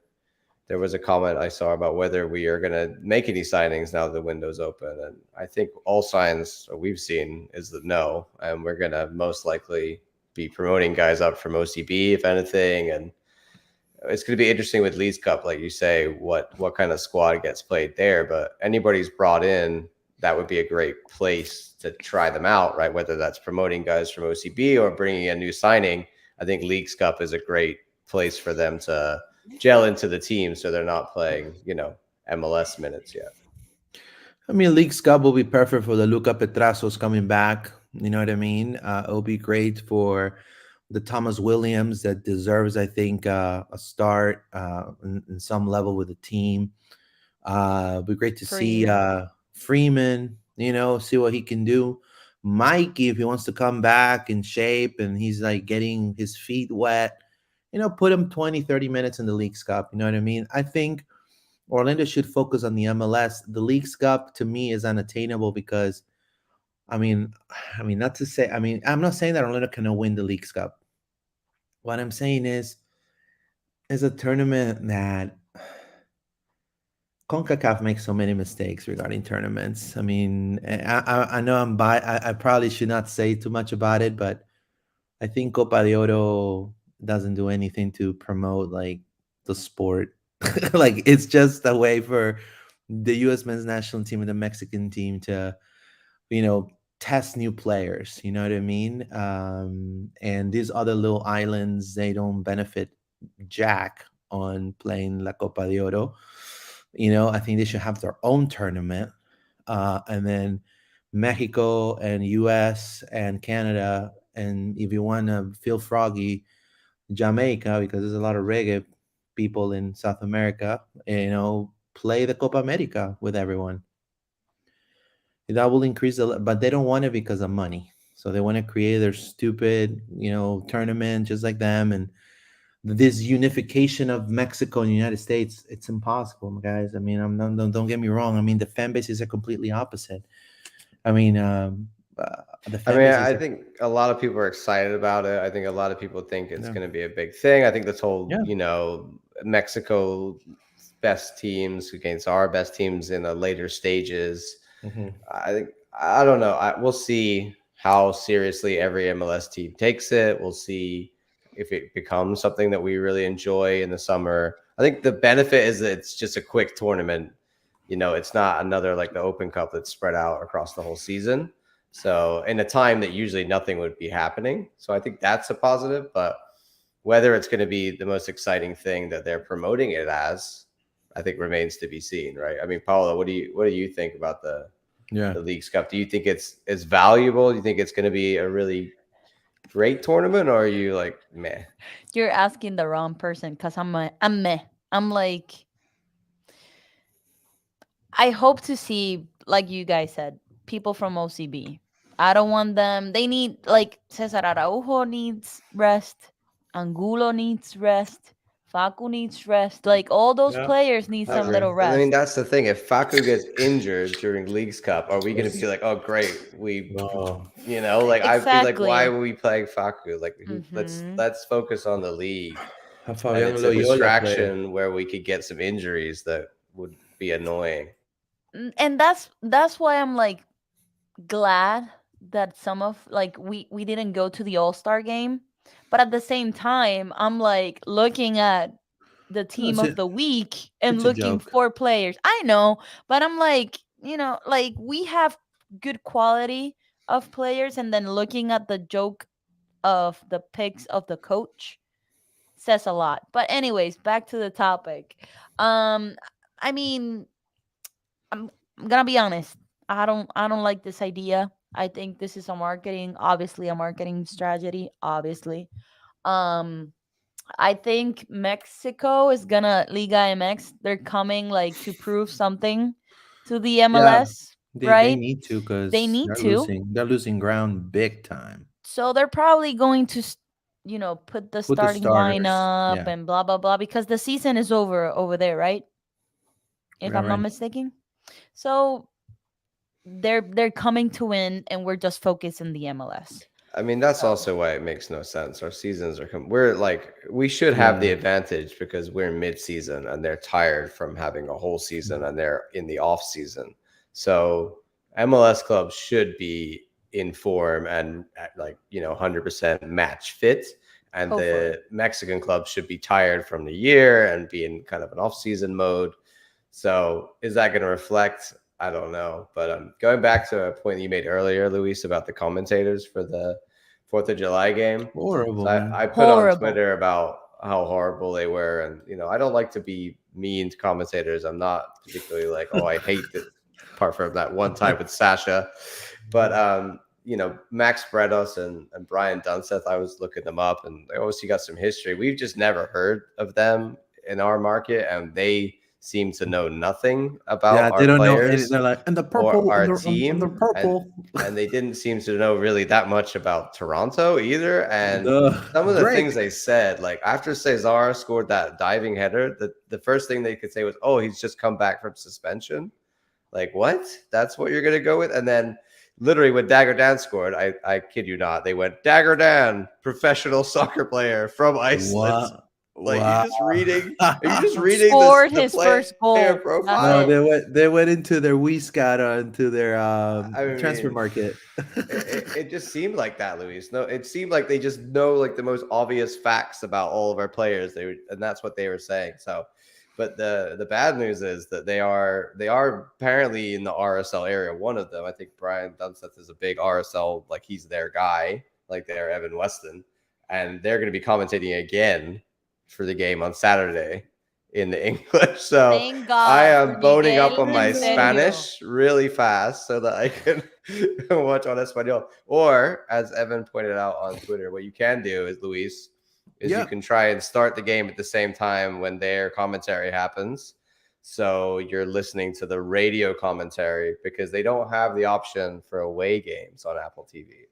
there was a comment I saw about whether we are going to make any signings now that the window's open. And I think all signs we've seen is that no. And we're going to most likely be promoting guys up from OCB, if anything. And it's going to be interesting with Leeds Cup, like you say, what kind of squad gets played there. But anybody's brought in, that would be a great place to try them out, right? Whether that's promoting guys from OCB or bringing a new signing. I think Leagues Cup is a great place for them to gel into the team so they're not playing, MLS minutes yet. I mean, League's Cup will be perfect for the Luca Petrasos coming back. You know what I mean? It'll be great for the Thomas Williams that deserves, I think, a start in some level with the team. It'll be great to see Freeman. Freeman, see what he can do. Mikey, if he wants to come back in shape and he's like getting his feet wet, put him 20, 30 minutes in the League's Cup. You know what I mean? I think Orlando should focus on the MLS. The League's Cup to me is unattainable because I mean, not to say. I mean, I'm not saying that Orlando cannot win the League's Cup. What I'm saying is a tournament that CONCACAF makes so many mistakes regarding tournaments. I mean, I know I probably should not say too much about it, but I think Copa de Oro doesn't do anything to promote like the sport. Like it's just a way for the U.S. men's national team and the Mexican team to, you know, test new players. You know what I mean? And these other little islands, they don't benefit jack on playing La Copa de Oro. I think they should have their own tournament, and then Mexico and U.S. and Canada, and if you want to feel froggy, Jamaica, because there's a lot of reggae people in South America. Play the Copa America with everyone. That will increase but they don't want it because of money. So they want to create their stupid, tournament just like them, and this unification of Mexico and the United States, it's impossible, guys. I mean, don't get me wrong. I mean, the fan bases are completely opposite. I mean, the I fan mean, bases I are, think a lot of people are excited about it. I think a lot of people think it's yeah, going to be a big thing. I think this whole, yeah, Mexico best teams against our best teams in the later stages. Hmm. I think I don't know. We'll see how seriously every MLS team takes it. We'll see if it becomes something that we really enjoy in the summer. I think the benefit is that it's just a quick tournament. It's not another like the Open Cup that's spread out across the whole season. So in a time that usually nothing would be happening. So I think that's a positive. But whether it's going to be the most exciting thing that they're promoting it as, I think remains to be seen, right? I mean, Paula, what do you think about Yeah. the Leagues Cup? Do you think it's valuable? Do you think it's going to be a really great tournament, or are you like meh? You're asking the wrong person because I'm meh. I'm like, I hope to see, like you guys said, people from OCB. I don't want them. They need, like, Cesar Araujo needs rest. Angulo needs rest. Facu needs rest. Like, all those Yeah. players need I some agree. little I mean, rest. that's the thing. If Faku gets injured during Leagues Cup, are we going to be It's like, oh great, no. like I'd be like, why Exactly. are we playing Faku? Like, let's Hmm. let's focus on the league, Have and Fabian it's a Loyola play. distraction where we could get some injuries that would be annoying. And that's why I'm like glad that some of, like, we didn't go to the All-Star game, but at the same time I'm like looking at the team That's of it. the week and It's a looking joke. for players. I know, but I'm like, like, we have good quality of players, and then looking at the joke of the picks of the coach says a lot. But anyways, back to the topic. um I mean, I'm I'm gonna be honest. I don't like this idea. I think this is obviously a marketing strategy, obviously. Um I think Mexico is gonna Liga MX. They're coming like to prove something to the Yeah, MLS, they right? need to They because need to. they're losing ground big time. So they're probably going to put the With the starting starters, lineup yeah, and blah blah blah, because the season is over there, right? If right, I'm not right. mistaken. So they're coming to win, and we're just focused in the MLS. I mean, that's So also why it makes no sense. Our seasons we're like, we should have the Yeah, advantage because we're mid-season and they're tired from having a whole season and they're in the off season. So MLS clubs should be in form and like, 100% match fit. And hopefully. the Mexican clubs should be tired from the year and be in kind of an off-season mode. So is that going to reflect? I don't know. But going back to a point you made earlier, Luis, about the commentators for the Fourth of July game. horrible, So man. I put on Horrible. Twitter about how horrible they were, and I don't like to be mean to commentators. I'm not particularly like, oh, I hate that. Apart from that one time with Sasha, but Max Bredos and Brian Dunseth, I was looking them up, and they obviously got some history. We've just never heard of them in our market, and they seem to know nothing about Yeah, they our don't know any. players They're like, and the or purple, our and the team, and purple, they didn't seem to know really that much about Toronto either. And the some of the Drake. things they said, like after Cesar scored that diving header, the first thing they could say was, "Oh, he's just come back from suspension." Like, what? That's what you're gonna go with? And then literally when Dagger Dan scored, I kid you not, they went Dagger Dan, professional soccer player from Iceland. What? Like, you Wow. just reading? Are you just Who reading scored the his player first goal? That's No, profile? it. they went into their WeScata into their I transfer mean, market. it just seemed like that, Luis. No, it seemed like they just know like the most obvious facts about all of our players. And that's what they were saying. So, but the bad news is that they are apparently in the RSL area. One of them, I think Brian Dunseth is a big RSL, like he's their guy, like they're Evan Weston, and they're going to be commentating again for the game on Saturday in the English. So Thank I God for am boning up Miguel on and my Sergio. Spanish really fast so that I can watch on Espanol. Or, as Evan pointed out on Twitter, what you can do is, Luis, is you Yeah. can try and start the game at the same time when their commentary happens. So you're listening to the radio commentary because they don't have the option for away games on Apple TV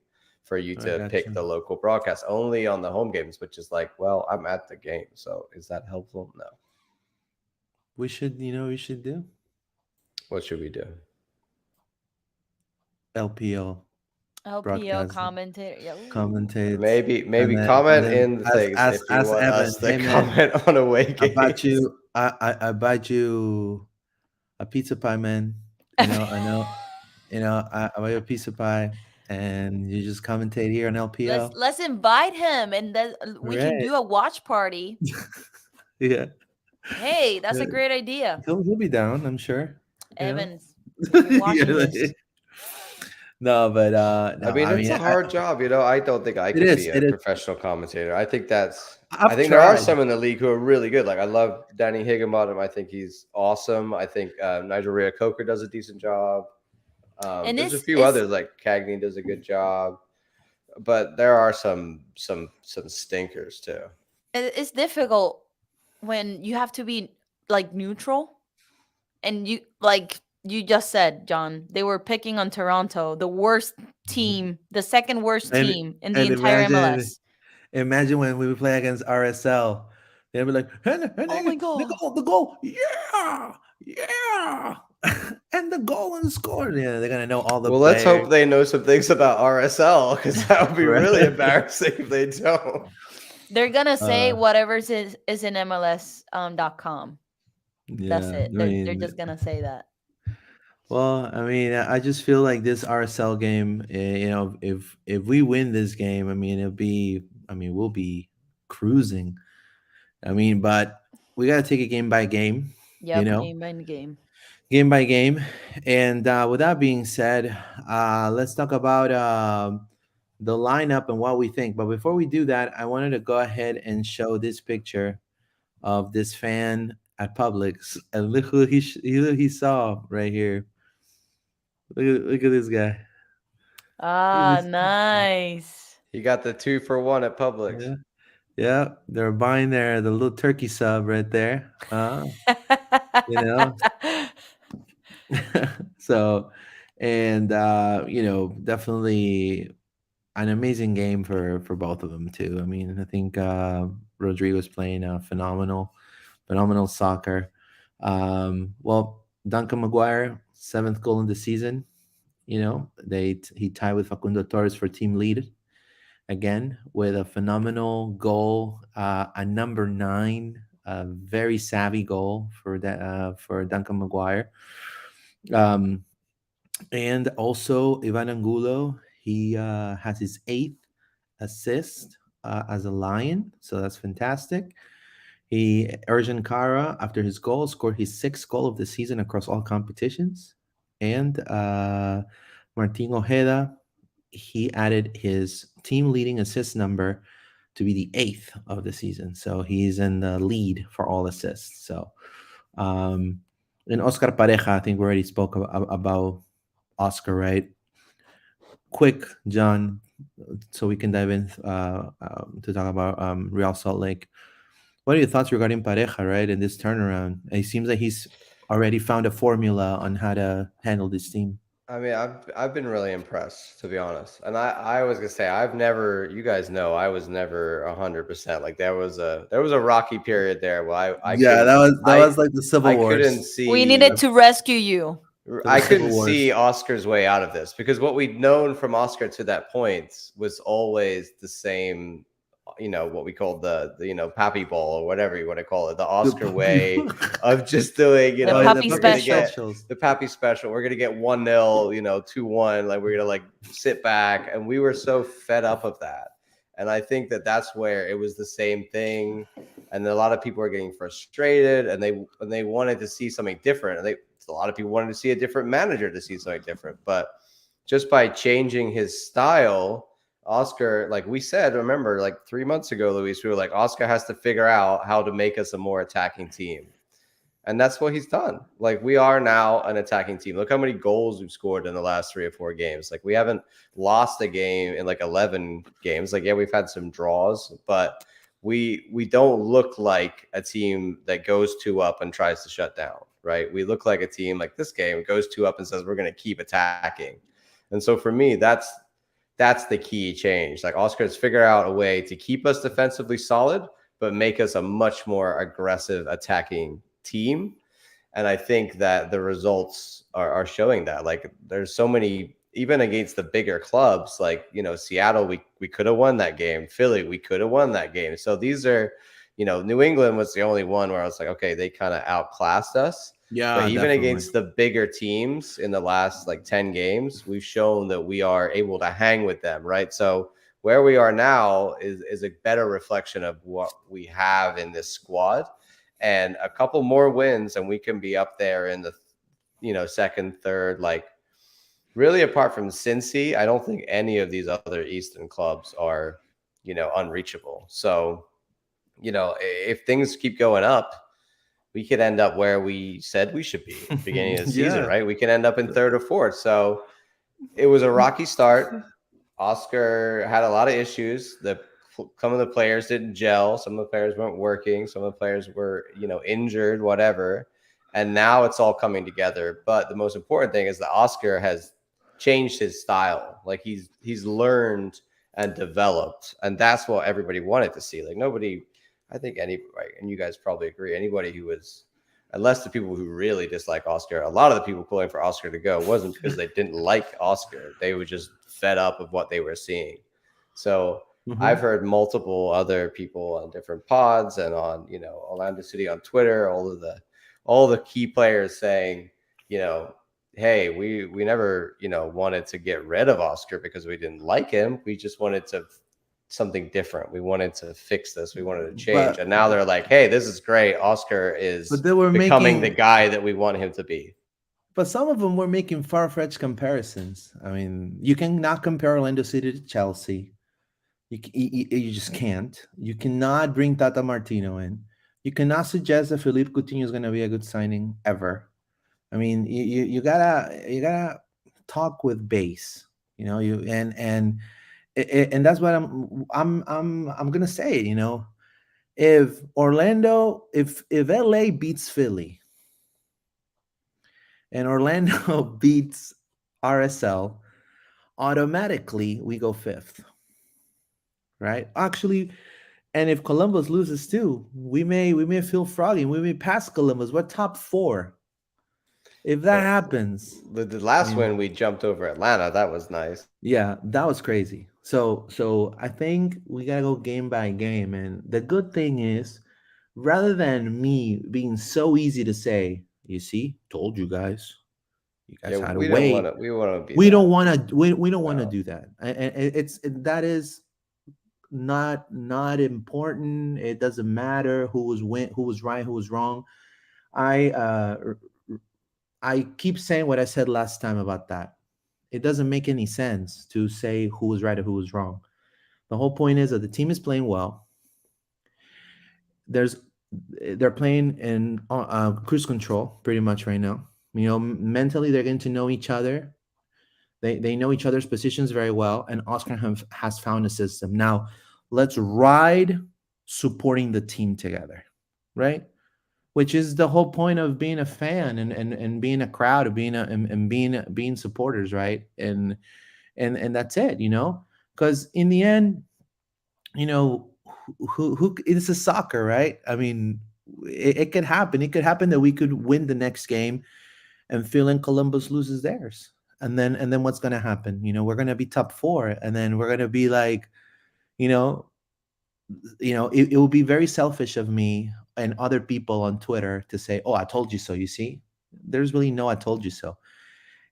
for you I to got pick you. the local broadcast, only on the home games, which is like, well, I'm at the game. So is that helpful? No. We should do What should we do? LPL LPL broadcast commentator. Yeah, ooh. commentates, Maybe and comment then in the things if you as want Evan, us to hey man, comment on away I bought games. you I bought you a pizza pie, man. I know I buy you a piece of pie, and you just commentate here on Let's LPL. let's invite him, and then we can Right? do a watch party. Yeah. Hey, that's Uh, a great idea. he'll be down, I'm sure. You know. Evans, if you're Yeah, watching this, like- no, but I no. mean, I it's mean, a hard job, I don't think I it could is. be a It is. professional commentator. I I've think there are tried. some in the league who are really good. Like I love Danny Higginbottom. I think he's awesome. I think Nigel Rhea-Coker does a decent job. and There's a it's few it's others like Cagney does a good job, but there are some stinkers too. it's difficult when you have to be like neutral, and you just said, John, they were picking on Toronto, the worst team, the second worst And team in the and entire imagine MLS. imagine when we would play against RSL, they'd be like, and Oh my god. the goal, yeah, yeah, and the goal and scored. Yeah, they're gonna know all the Well, let's players, hope they know some things about RSL because that would be right? really embarrassing if they don't. They're gonna say Uh, whatever is in MLS .com. That's yeah, it. I They're mean, just gonna say that. well, I mean, I just feel like this RSL game, if we win this game, I mean, we'll be cruising. I mean, but we gotta take it game by game, you Yep, know, game by game. game by game. And with that being said, let's talk about the lineup and what we think. But before we do that, I wanted to go ahead and show this picture of this fan at Publix, and look who he saw right here. Look at this guy. Look at Ah, this. nice. You got the 2 for 1 at Publix. Yeah, yeah, they're buying the little turkey sub right there. You know, so and definitely an amazing game for both of them too. I mean, I think Rodrigo's playing phenomenal soccer. Well, Duncan Maguire, seventh goal in the season. He tied with Facundo Torres for team lead again with a phenomenal goal, a number 9, a very savvy goal for Duncan Maguire. Um, and also Ivan Angulo, he has his 8th assist as a Lion, so that's fantastic. Erjan Kara, after his goal, scored his 6th goal of the season across all competitions. And Martin Ojeda, he added his team leading assist number to be the 8th of the season. So he's in the lead for all assists. So, and Oscar Pareja, I think we already spoke about Oscar, right? Quick, John, so we can dive in to talk about Real Salt Lake. What are your thoughts regarding Pareja, right, in this turnaround? It seems like he's already found a formula on how to handle this team. I mean, I've been really impressed, to be honest. And I was gonna say I've never, you guys know, I was never 100%. Like there was a rocky period there where I Yeah, couldn't that was like the Civil I couldn't Wars. We needed see to rescue you. The I Civil couldn't Wars. see Oscar's way out of this because what we'd known from Oscar to that point was always the same, what we called the Papi ball or whatever you want to call it, the Oscar way of just doing, The Oh, yeah, puppy we're gonna special. get the Pappy special. We're gonna get 1-0, 2-1. Like we're gonna like sit back, and we were so fed up of that. And I think that's where it was the same thing, and a lot of people are getting frustrated, and they wanted to see something different. And a lot of people wanted to see a different manager to see something different. But just by changing his style, Oscar, like we said, remember, like 3 months ago, Luis, we were like, Oscar has to figure out how to make us a more attacking team. And that's what he's done. Like we are now an attacking team. Look how many goals we've scored in the last 3 or 4 games. Like we haven't lost a game in like 11 games. Like, yeah, we've had some draws, but we don't look like a team that goes 2 up and tries to shut down, right? We look like a team like this game goes 2 up and says we're going to keep attacking. And so for me, that's the key change. Like Oscar has figured out a way to keep us defensively solid, but make us a much more aggressive attacking team. And I think that the results are showing that. Like there's so many, even against the bigger clubs, like, Seattle, we could have won that game. Philly, we could have won that game. So these are, New England was the only one where I was like, okay, they kind of outclassed us. But Yeah, even definitely. against the bigger teams in the last like 10 games, we've shown that we are able to hang with them, right? So where we are now is a better reflection of what we have in this squad. And a couple more wins, and we can be up there in the second, third, like really apart from Cincy, I don't think any of these other Eastern clubs are, unreachable. So, if things keep going up, we could end up where we said we should be at the beginning of the season, Yeah. right? We can end up in third or fourth. So it was a rocky start. Oscar had a lot of issues. Some of the players didn't gel. Some of the players weren't working. Some of the players were, injured, whatever. And now it's all coming together. But the most important thing is that Oscar has changed his style. Like he's learned and developed, and that's what everybody wanted to see. Like nobody, I think anybody, and you guys probably agree, anybody who was, unless the people who really dislike Oscar, a lot of the people calling for Oscar to go wasn't because they didn't like Oscar. They were just fed up of what they were seeing. So I've Hmm. heard multiple other people on different pods and on, Orlando City on Twitter, all the key players saying, you know, hey, we never, wanted to get rid of Oscar because we didn't like him. We just wanted to something different. We wanted to fix this. We wanted to change. But And now they're like, hey, this is great. Oscar but is they were becoming the making, guy that we want him to be. but some of them were making far-fetched comparisons. I mean, you cannot compare Orlando City to Chelsea. You just can't. You cannot bring Tata Martino in. You cannot suggest that Philippe Coutinho is going to be a good signing ever. I mean, you gotta talk with base. You and that's what I'm gonna say. If Orlando, if LA beats Philly and Orlando beats RSL, automatically we go fifth, right? Actually, and if Columbus loses too, we may feel froggy. We may pass Columbus. We're top four. If that Well, happens, the I last mean, win we jumped over Atlanta. That was nice. yeah, that was crazy. So I think we gotta go game by game. And the good thing is, rather than me being so easy to say, you see, told you Yeah, guys had to we don't want wait. to. We want to be We that. don't want to. We don't want to No. do that. And that is not important. It doesn't matter who was right, who was wrong. I I keep saying what I said last time about that. It doesn't make any sense to say who was right or who was wrong. The whole point is that the team is playing well. There's they're playing in cruise control pretty much right now. Mentally they're getting to know each other. They know each other's positions very well, and Oscar has found a system. Now, let's ride supporting the team together, right? Which is the whole point of being a fan and being a crowd, of being and being supporters, right? And that's it. Because in the end, you know, who it's a soccer, right? I mean, it could happen. It could happen that we could win the next game and feeling Columbus loses theirs. And then what's gonna happen? We're gonna be top four, and then we're gonna be like, you know, it will be very selfish of me and other people on Twitter to say, "Oh, I told you so." You see, there's really no "I told you so."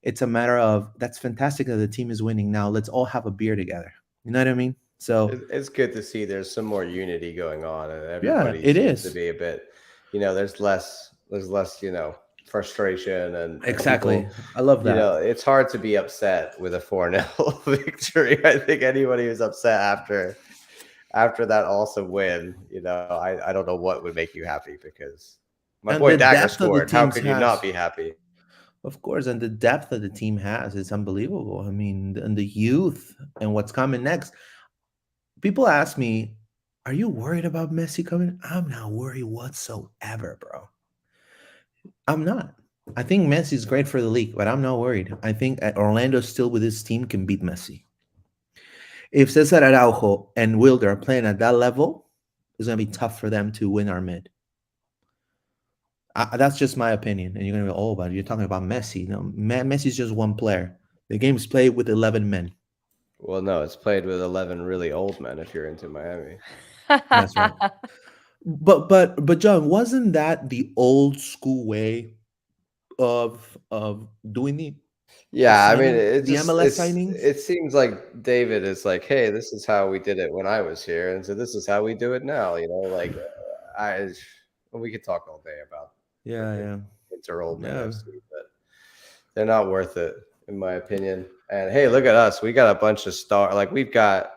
It's a matter of that's fantastic that the team is winning. Now let's all have a beer together. You know what I mean? So It's good to see there's some more unity going on, and yeah, everybody it seems to is. be a bit, there's less, frustration and Exactly. people, I love that. it's hard to be upset with a 4-0 victory. I think anybody who's upset after that awesome win, I don't know what would make you happy because my And boy the Dagger depth of the scored. How teams could you not has, be happy? of course, and the depth that the team has is unbelievable. I mean, and the youth and what's coming next. People ask me, "Are you worried about Messi coming?" I'm not worried whatsoever, bro. I'm not. I think Messi is great for the league, but I'm not worried. I think Orlando still with his team can beat Messi. If Cesar Araujo and Wilder are playing at that level, it's going to be tough for them to win our mid. That's just my opinion. And you're going to go, "Oh, but you're talking about Messi." No, Messi's just one player. The game's played with 11 men. Well, no, it's played with 11 really old men if you're into Miami. That's right. But John, wasn't that the old school way? of doing the Yeah, I mean, signing, it the just MLS signings. it seems like David is like, hey, this is how we did it when I was here, and so this is how we do it now. Like I, we could talk all day about Yeah, freaking yeah, Inter Old Man yeah. FC, but they're not worth it in my opinion. And hey, look at us, we got a bunch of like we've got.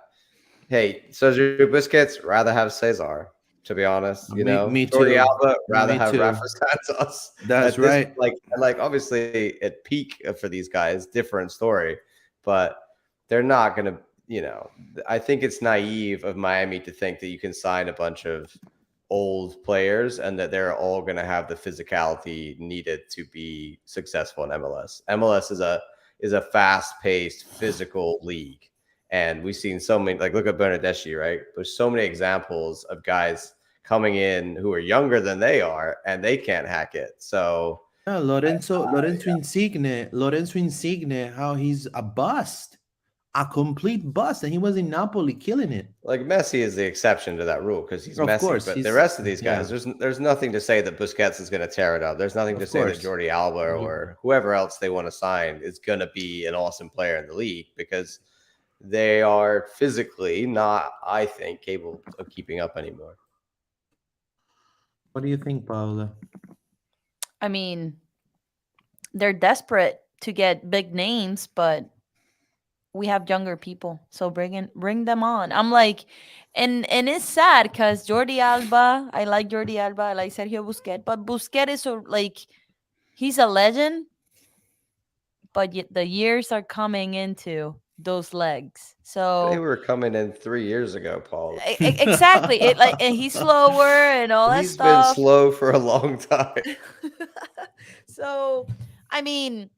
Hey, Sergio Busquets rather have Cesar, to be honest. Me Jordi too. Alba rather Me have Rafa too. Santos That's at this right. like obviously at peak for these guys, different story, but they're not gonna. I think it's naive of Miami to think that you can sign a bunch of old players and that they're all going to have the physicality needed to be successful in MLS. MLS is a fast-paced physical league, and we've seen so many, like look at Bernardeschi, right? There's so many examples of guys coming in who are younger than they are and they can't hack it. So Yeah, Lorenzo Insigne, how he's a bust, a complete bust, and he was in Napoli killing it. like Messi is the exception to that rule because he's Of Messi, course, but the he's rest of these yeah, guys, there's nothing to say that Busquets is going to tear it up. There's nothing to of say that course. Jordi Alba You- or whoever else they want to sign is going to be an awesome player in the league because they are physically not, I think, capable of keeping up anymore. What do you think, Paula? I mean, they're desperate to get big names, but we have younger people, so bring them on. I'm like, and it's sad because Jordi Alba, I like Jordi Alba, I like Sergio Busquets, but Busquets is so like he's a legend, but yet the years are coming into those legs. They So were coming in 3 years ago, Paul. exactly, it like and he's slower and all that He's been stuff. slow for a long time. So I mean,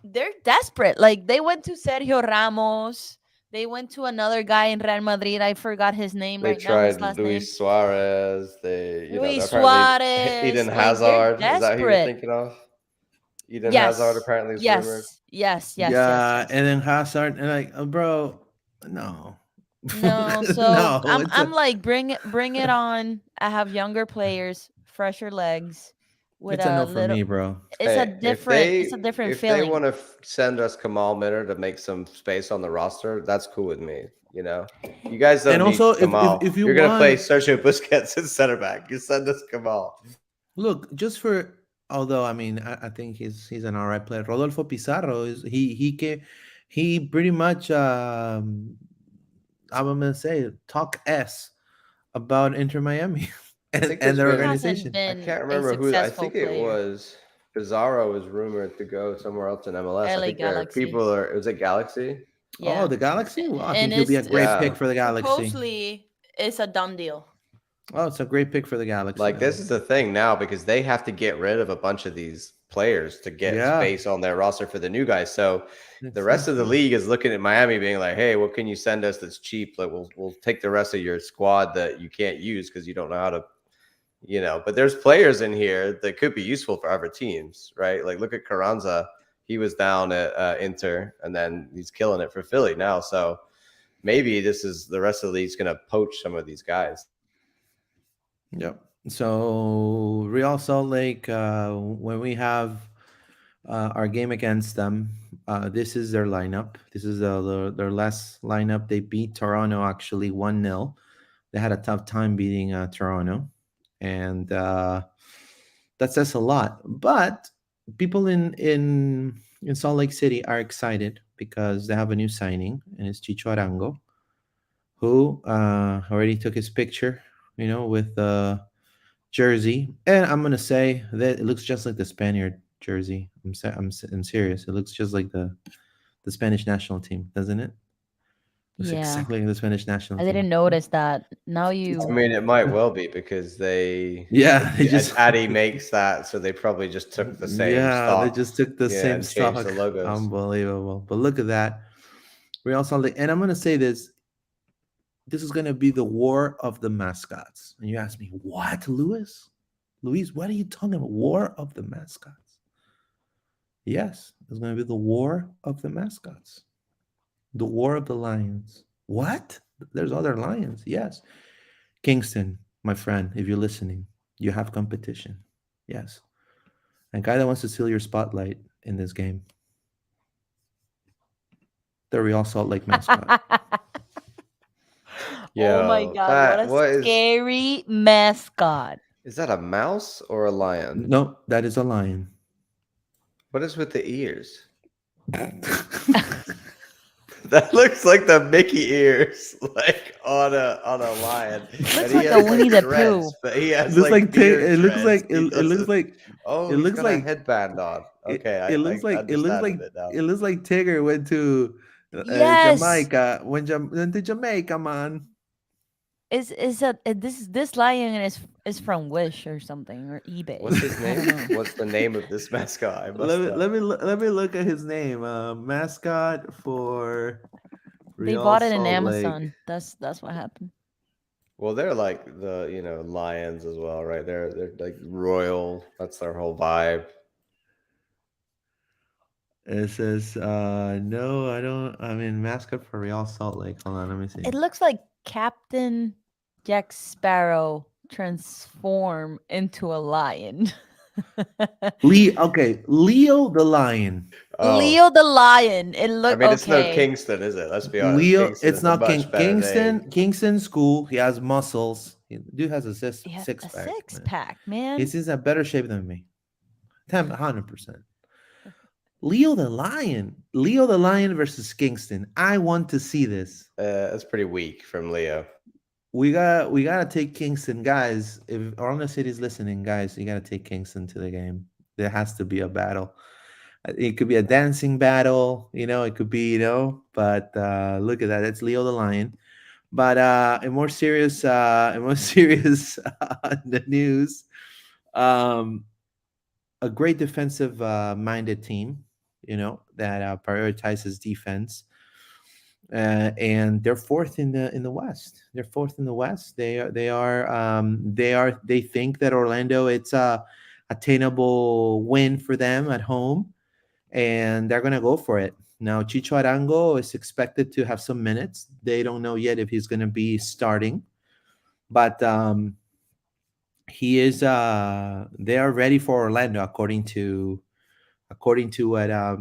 they're desperate. Like they went to Sergio Ramos. They went to another guy in Real Madrid. I forgot his name They right now. His tried last name. Luis Suarez. Luis Apparently Suarez. Eden Like they're Hazard. Is that who you're desperate. thinking of? Eden Hazard Yes. apparently is rumored. Yes. Yes. Yes. Yes. Yeah, Yes. and then Hazard, and like, bro, no, No. So no, it's I'm a like bring it on. I have younger players, fresher legs, with it's a a no for little. me, bro. Hey, It's a different if they feeling. want to send us Kamal Miller to make some space on the roster, that's cool with me. You guys And don't need also, Kamal. if you You're gonna play want, Sergio Busquets at center back. You send us Kamal. look, just for although I mean, I think he's an alright player. Rodolfo Pizarro is he pretty much I'm gonna say talk s about Inter Miami I think and there's their He been hasn't organization. I been can't a remember who. I successful think it player. was Pizarro was rumored to go somewhere else in MLS. I LA think there are Galaxy. people are. Was it Galaxy? Oh, Yeah. the Galaxy. Well, I And think he'll be a it's great pick Yeah. for the Galaxy. supposedly it's a done deal. Oh, it's a great pick for the Galaxy Like then. this is the thing now because they have to get rid of a bunch of these players to get Yeah, space on their roster for the new guys. So the rest it's of the league is looking at Miami being like, "Hey, what can you send us that's cheap? Like we'll take the rest of your squad that you can't use because you don't know how to, But there's players in here that could be useful for other teams, right? Like look at Carranza. He was down at Inter, and then he's killing it for Philly now. So maybe this is the rest of the league's going to poach some of these guys. Yep. So Real Salt Lake, when we have our game against them, this is their lineup. This is their last lineup. They beat Toronto actually 1-0. They had a tough time beating Toronto, and that says a lot. But people in Salt Lake City are excited because they have a new signing, and it's Chicho Arango, who already took his picture, with the jersey. And I'm gonna say that it looks just like the Spaniard jersey. I'm serious. It looks just like the Spanish national team, doesn't it? Looks Yeah. exactly like the Spanish national I team. didn't notice that. Now I you mean, it might well be because Yeah, they just Addy makes that, so they probably just took the same yeah, they stock, just took the yeah, same and changed the stock. logos. Unbelievable. But look at that. Real Salt Lake. And I'm gonna say this. This is gonna be the war of the mascots. And you ask me, what, Luis? Luis, what are you talking about? War of the mascots. Yes, it's gonna be the war of the mascots. The war of the lions. What? There's other lions. Yes. Kingston, my friend, if you're listening, you have competition. Yes. A guy that wants to steal your spotlight in this game. The Real Salt Lake mascot. Oh my Yo, god, what that a what scary mascot. is that a mouse or a lion? No, that is a lion. What is with the ears? That looks like the Mickey ears, like on a lion, Looks and he like a has Winnie like the dreads, Pooh. but he It has looks like like beard it looks dreads. like He it looks doesn't. like Oh, it he's looks got a like headband on. Okay, it looks I like understand it now. it looks like Tigger went to Yes. Jamaica went to Jamaica, man. This lion is from Wish or something or eBay. What's his I don't name? know. What's the name of this mascot? I must know. Let me look at his name. Mascot for They Real bought it in Salt Lake. Amazon. That's what happened. Well, they're like the lions as well, right? They're like royal. That's their whole vibe. It says no, I don't. I mean mascot for Real Salt Lake. Hold on, let me see. It looks like Captain Jack Sparrow transform into a lion. Leo the lion. Oh, Leo the lion. It I look mean, it's no okay. Kingston, is it? Let's be honest. Leo, Kingston it's is a not much better name. Kingston school. He has muscles. Dude has a Yeah, six a pack. six Man. pack, man. He's in a better shape than me. 100%. Leo the Lion. Leo the Lion versus Kingston. I want to see this. That's pretty weak from Leo. We gotta take Kingston, guys. If Orlando City's listening, guys, you gotta take Kingston to the game. There has to be a battle. It could be a dancing battle, it could be, but look at that. It's Leo the Lion. But in more serious the news, um, a great defensive minded team, that prioritizes defense, and they're fourth in the West. They're fourth in the West. They think that Orlando, it's a attainable win for them at home, and they're gonna go for it. Now Chicho Arango is expected to have some minutes. They don't know yet if he's gonna be starting, but he is. They are ready for Orlando, according to what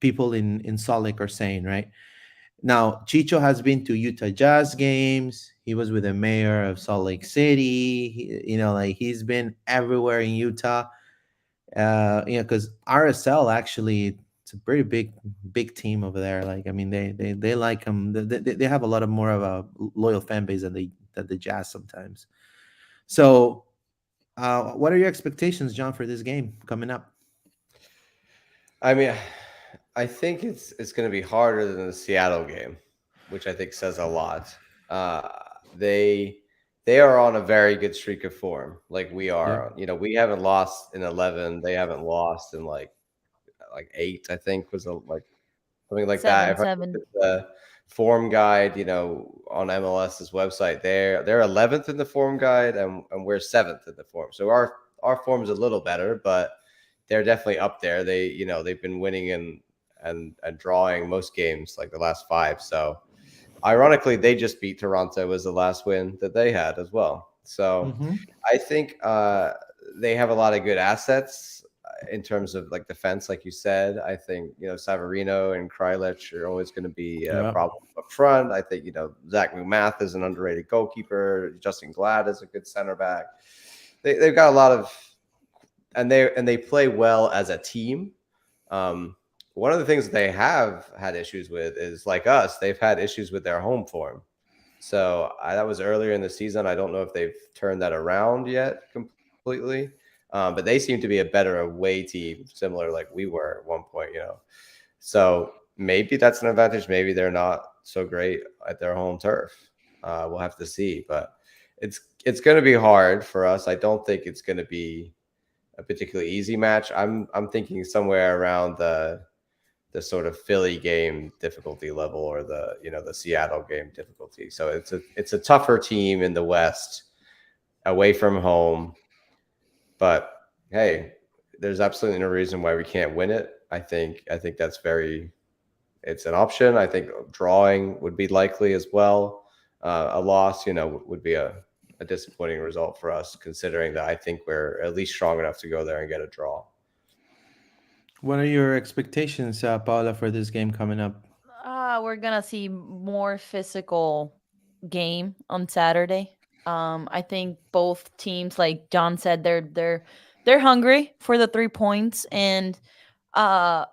people in Salt Lake are saying. Right now, Chicho has been to Utah Jazz games. He was with the mayor of Salt Lake City. Like he's been everywhere in Utah. Because RSL actually, it's a pretty big team over there. Like, I mean, they like him. They have a lot of more of a loyal fan base than the Jazz sometimes. So, what are your expectations, John, for this game coming up? I mean, I think it's going to be harder than the Seattle game, which I think says a lot. Uh, they they are on a very good streak of form, like we Yep. are. We haven't lost in 11. They haven't lost in like 8. I think was like something like that. Seven, If I look seven. at the form guide, on MLS's website, they're 11th in the form guide, and we're 7th in the form. So our form is a little better, but they're definitely up there. They've been winning and drawing most games like the last 5. So ironically, they just beat Toronto was the last win that they had as well. So Mm-hmm. I think they have a lot of good assets in terms of like defense, like you said. I think Savarino and Krylich are always going to be a Yeah. problem up front. I think Zach McMath is an underrated goalkeeper. Justin Glad is a good center back. They've got a lot of, and they play well as a team. One of the things they have had issues with is, like us, they've had issues with their home form. So that was earlier in the season. I don't know if they've turned that around yet completely, but they seem to be a better away team, similar like we were at one point. So maybe that's an advantage. Maybe they're not so great at their home turf. We'll have to see, but it's going to be hard for us. I don't think it's going to be a particularly easy match. I'm thinking somewhere around the sort of Philly game difficulty level, or the Seattle game difficulty. So it's a tougher team in the West, away from home. But hey, there's absolutely no reason why we can't win it. I think it's an option. I think drawing would be likely as well. A loss, would be a disappointing result for us, considering that I think we're at least strong enough to go there and get a draw. What are your expectations, Paula, for this game coming up? We're gonna see more physical game on Saturday. I think both teams, like John said, they're hungry for the 3 points, and uh,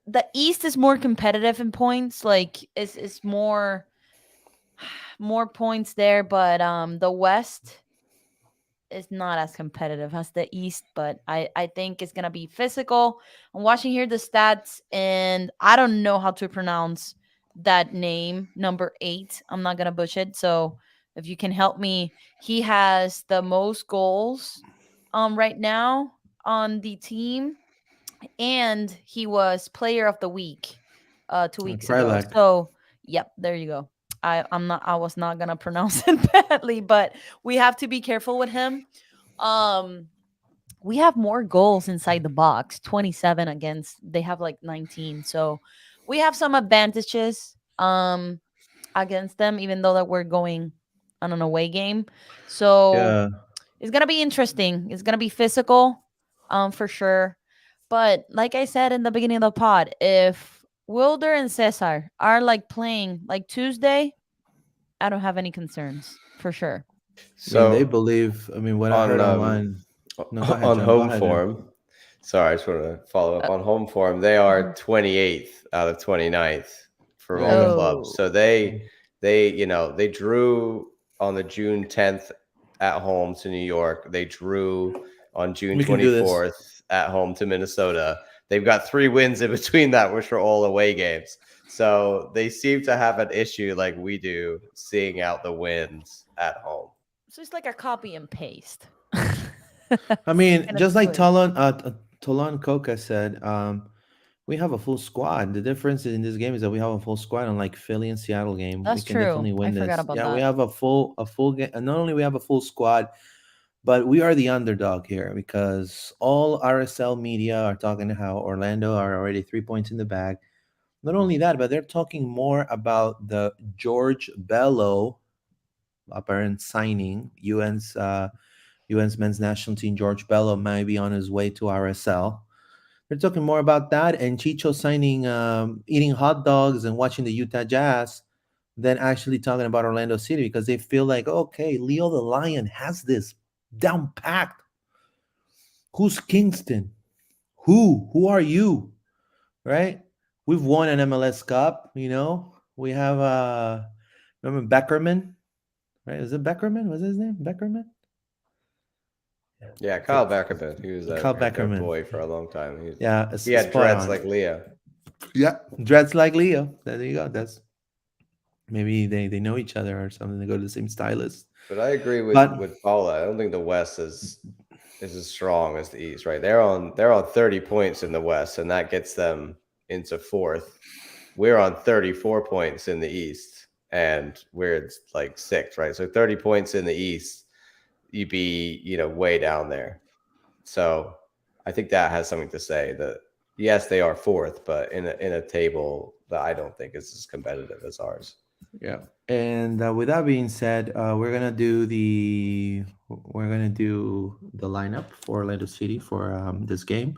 the East is more competitive in points. Like it's more points there, but the West is not as competitive as the East, but I think it's gonna be physical. I'm watching here the stats, and I don't know how to pronounce that name, number 8. I'm not gonna butcher it. So if you can help me, he has the most goals right now on the team, and he was player of the week 2 weeks ago. Trilak. So yep, there you go. I was not gonna pronounce it badly, but we have to be careful with him. um, we have more goals inside the box, 27 against they have like 19. So we have some advantages against them, even though that we're going on an away game. So Yeah. it's gonna be interesting. It's gonna be physical, for sure. But like I said in the beginning of the pod, if Wilder and Cesar are like playing like Tuesday, I don't have any concerns for sure. I mean, they So believe. I mean, what I on heard online. No, go ahead, on John. Go home ahead. John. form, sorry, I just want to follow up Uh, on home form. They are mhm. 28th out of 29th from There all you the go. clubs. Oh, So they drew on the June 10th at home to New York. They drew on June We can do this. 24th at home to Minnesota. They've got 3 wins in between that, which are all away games. So they seem to have an issue like we do, seeing out the wins at home. so it's like a copy and paste. I mean, Gonna just do like it. Tolan Coca said, we have a full squad. The difference in this game is that we have a full squad. Unlike Philly and Seattle game, we That's can true. definitely I win forgot this. about Yeah, we that. have a full game. And not only we have a full squad, but we are the underdog here because all RSL media are talking how Orlando are already 3 points in the bag. Not only that, but they're talking more about the George Bello apparent signing. UN's men's national team, George Bello, might be on his way to RSL. They're talking more about that and Chicho signing, eating hot dogs and watching the Utah Jazz than actually talking about Orlando City because they feel like, okay, Leo the Lion has this down packed. Who's Kingston? Who are you? Right? We've won an MLS Cup. We have remember Beckerman, right? Is it Beckerman? Was his name Beckerman? Yeah, Yeah, Kyle Beckerman. He was Kyle their Beckerman. boy for a long time. Yeah, He had spot dreads on. like Leo. Yeah, dreads like Leo. There you go. That's maybe they know each other or something. They go to the same stylist. But I agree with But Paula. I don't think the West is as strong as the East, right? They're on 30 points in the West, and that gets them into fourth. We're on 34 points in the East, and we're like sixth, right? So 30 points in the East, you'd be way down there. So I think that has something to say. That yes, they are fourth, but in a table that I don't think is as competitive as ours. yeah, and with that being said, we're gonna do the lineup for Orlando City for this game.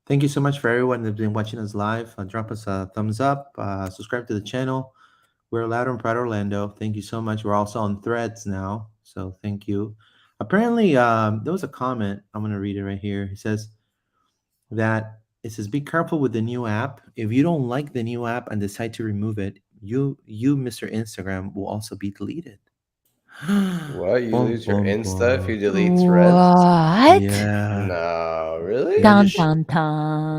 Thank you so much for everyone that's been watching us live. Drop us a thumbs up, subscribe to the channel. We're Loud and Proud Orlando. Thank you so much. We're also on Threads now, so thank you. Apparently, there was a comment. I'm gonna read it right here. He says that it says, "Be careful with the new app. If you don't like the new app and decide to remove it, Mr. Instagram, will also be deleted." What? You Bum, lose your bum, Insta if you bum. delete Threads? What? Yeah. No, Did I really? Dun just sh- dun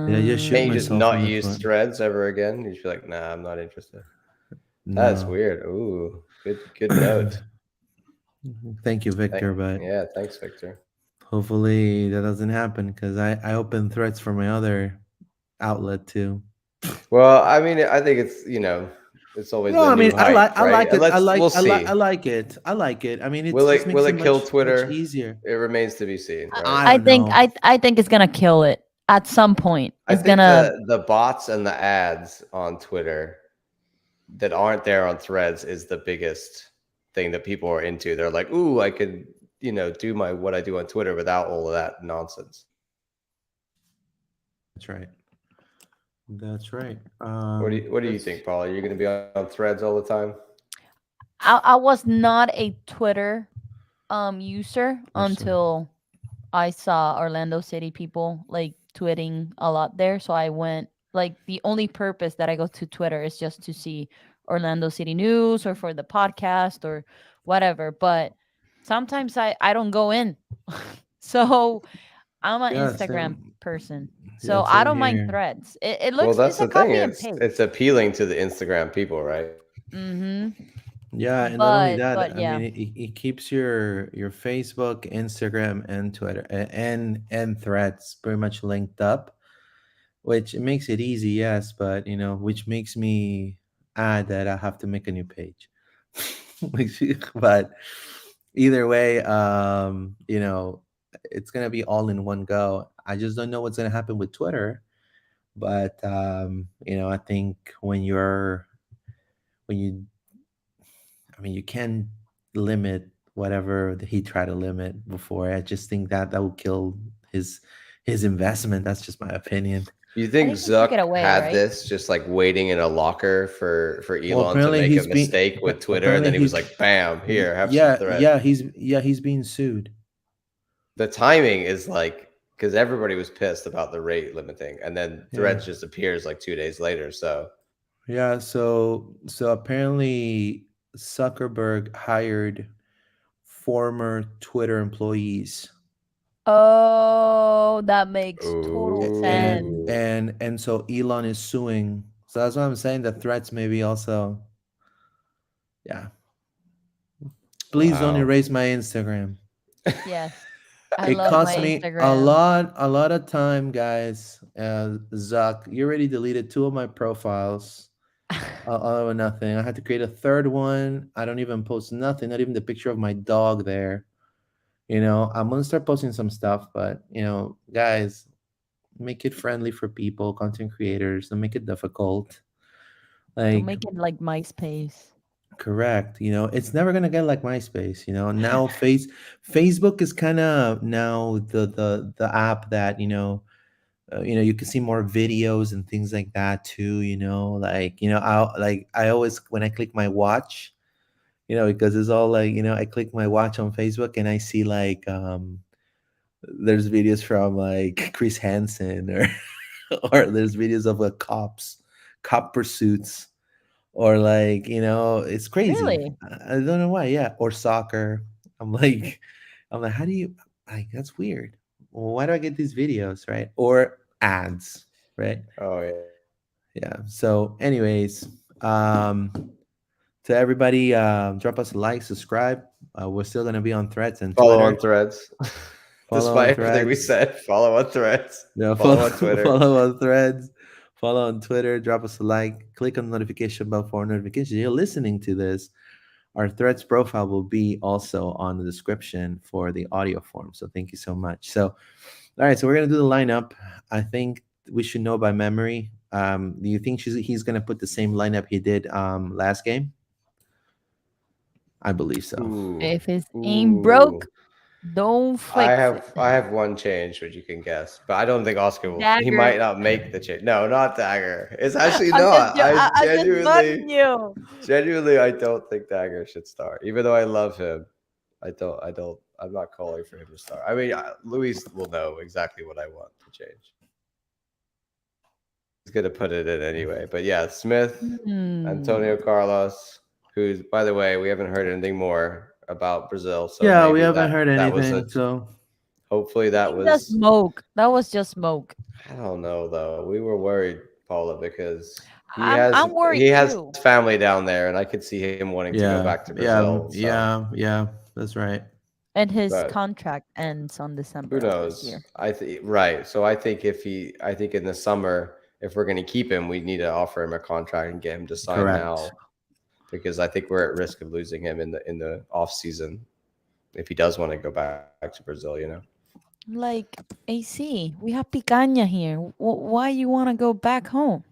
did I just Can't shoot you just dun. myself in not the use foot? Threads ever again? You just be like, nah, I'm not interested. That's No. weird. Ooh, good note. Thank you, Victor, but Yeah, thanks, Victor. hopefully that doesn't happen because I open threads for my other outlet too. Well, I mean, I think it's always No, the I mean new hype, I right? like And it. we'll I see. like it. I like it. I mean, it Will just it will makes it it kill much Twitter? easier. It remains to be seen, right? I I don't think know. I think it's gonna kill it at some point. I It's think gonna. the bots and the ads on Twitter that aren't there on Threads is the biggest thing that people are into. They're like, "Ooh, I could, do my what I do on Twitter without all of that nonsense." That's right. That's right. What do you That's think, Paul? Are you going to be on Threads all the time? I was not a Twitter user person. until I saw Orlando City people like tweeting a lot there. So I went, like, the only purpose that I go to Twitter is just to see Orlando City news or for the podcast or whatever. But sometimes I don't go in. So I'm an Yeah, Instagram same. person. Yeah, So I same don't mind here. threads. It Well, looks, that's it's the a thing. copy and It's paste. appealing to the Instagram people, right? Mm-hmm. Yeah, and not only But that, I yeah. mean, it keeps your Facebook, Instagram, and Twitter and Threads pretty much linked up, which it makes it easy, yes, but which makes me add that I have to make a new page. Which, but either way, it's gonna be all in one go. I just don't know what's gonna happen with Twitter, but I think when you I mean, you can limit whatever he tried to limit before. I just think that that would kill his his investment. That's just my opinion. You I think think he took it Zuck away, had right? this just like waiting in a locker for Well, Elon to apparently make a he's being mistake with Twitter, and apparently then he was he like, "Bam, here, have some yeah thread." he's being sued. The timing is like because everybody was pissed about the rate limiting, and then Yeah. Threads just appears like 2 days later. So Yeah, so apparently Zuckerberg hired former Twitter employees. Oh, that makes total sense. And ooh, and so Elon is suing. So that's why I'm saying that threats maybe also, yeah. Please don't wow. erase my Instagram. Yes. I It love my cost me Instagram. a lot of time, guys. Zuck, you already deleted two of my profiles. All or nothing. I had to create a third one. I don't even post nothing, not even the picture of my dog there. I'm gonna start posting some stuff, but guys, make it friendly for people, content creators. Don't make it difficult. Don't Like, make it like MySpace. correct. It's never gonna get like MySpace. Now Facebook is kind of now the app that you can see more videos and things like that too. Like I always when I click my watch, because it's all like I click my watch on Facebook and I see like there's videos from like Chris Hansen or or there's videos of cop pursuits or like it's crazy. Really? I don't know why. Yeah, or soccer. I'm like I'm like, how do you like that's weird. Well, why do I get these videos, right? Or ads, right? Oh yeah. Yeah. So anyways, um to everybody, drop us a like, subscribe. We're still gonna be on Threads and Follow on Twitter. Threads. Follow on Despite everything we Threads. said, follow on Threads. Yeah, Follow on Twitter. follow on Threads, follow on Twitter, drop us a like, click on the notification bell for notifications. You're listening to this. Our Threads profile will be also on the description for the audio form. So thank you so much. So, all right, so we're gonna do the lineup. I think we should know by memory. Do you think he's gonna put the same lineup he did last game? I believe so. Ooh, If it ain't ooh. broke, don't fix it. I have one change, which you can guess, but I don't think Oscar will. He Dagger. might not make the change. No, not Dagger. It's actually I'm just not. I'm just bugging you. Genuinely, I don't think Dagger should start. Even though I love him, I don't. I'm not calling for him to start. I mean, Luis will know exactly what I want to change. He's gonna put it in anyway. But yeah, Smith, Hmm. Antonio Carlos, who's by the way, we haven't heard anything more about Brazil, so Yeah, we maybe haven't heard that was a. anything. So Hopefully, that Maybe that's was. smoke. That was just smoke. I don't know though. We were worried, Paula, because I'm he worried has too. family down there, and I could see him wanting to go yeah, back to yeah, Brazil. So, yeah. That's right. And his but contract ends on who December of this knows? year. I think right. So I think in the summer, if we're going to keep him, we need to offer him a contract and get him to sign Correct. now, because I think we're at risk of losing him in the off season if he does want to go back to Brazil. Like, AC, we have picanha here. Why you want to go back home?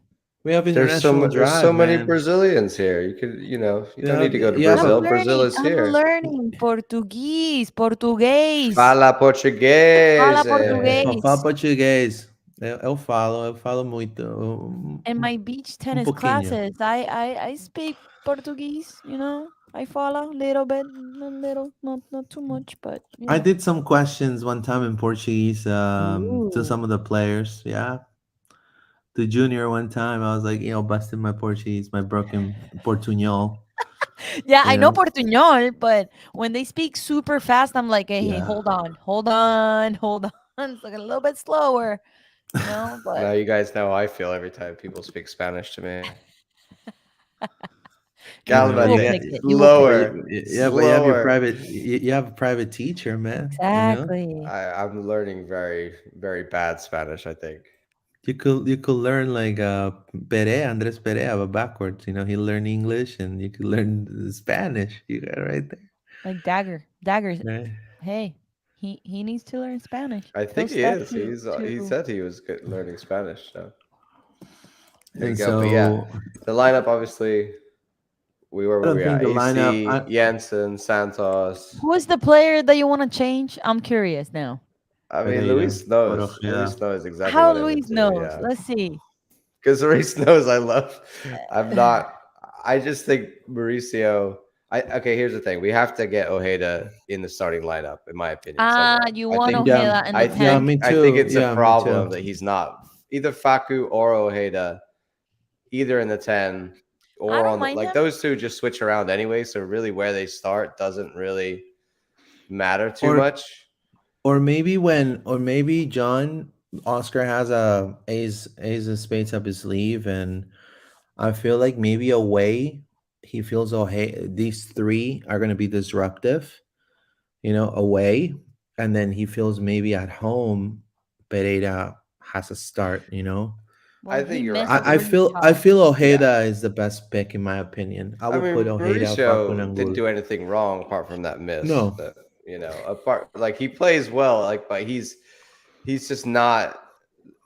We have international There's so drive, many man. Brazilians here. You could you don't need to go to You have Brazil. a Brazil is I'm here. learning Portuguese. Português. Fala Fala português. Fala português. Portuguese. Eu falo muito, In my beach um tennis pouquinho. classes, I speak Portuguese, you know. I follow a little bit, a little, not too much, but you I know. did some questions one time in Portuguese to Ooh. some of the players. Yeah, to Junior one time, I was like, busting my Portuguese, my broken Portuñol. Yeah, I You know know, Portuñol, but when they speak super fast, I'm like, hey, yeah. hold on, hold on, hold on. It's like a little bit slower, you know, Now but you guys know how I feel every time people speak Spanish to me. you will You Cálmate, got, pick it. You will pick but it. slower, yeah, but you have your slower. private, you have a private teacher, man. Exactly. I'm learning very, very bad Spanish, I think. You could learn like Perea, Andres Perea, but backwards. He learned English and you could learn Spanish. You got it right there. Like Dagger. Dagger's Right. hey, he needs to learn Spanish. I He'll think he step is. He to said he was good learning Spanish. So there you And go. But yeah, so the lineup obviously we were I where don't we think at. the lineup. AC, Jansen, Santos. who is the player that you want to change? I'm curious now. I mean, Pereira Luis or knows. Luis Ojeda. knows exactly How what I would Luis do. knows. Yeah, Let's see. because Luis knows I love. I'm not. I just think Mauricio. Okay. Here's the thing: we have to get Ojeda in the starting lineup, in my opinion, Ah, somewhere. you I want think. Yeah, Ojeda in the I yeah, 10? think. me I think too. it's a Yeah, me too. problem that he's not either Faku or Ojeda, either in the 10 I or don't on the mind like him. those two just switch around anyway. So really, where they start doesn't really matter too Or much. or maybe John Oscar has a ace of spades up his sleeve, and I feel like maybe away he feels, oh hey, these three are gonna be disruptive, away, and then he feels maybe at home Pereira has a start. Well, I he think you're missed right. I 3 feel I shots. feel Yeah. Ojeda is the best pick in my opinion. I I would put mean, Ojeda, Facu, and Mauricio didn't Angul. do anything wrong apart from that miss. No, That apart like he plays well, like but he's just not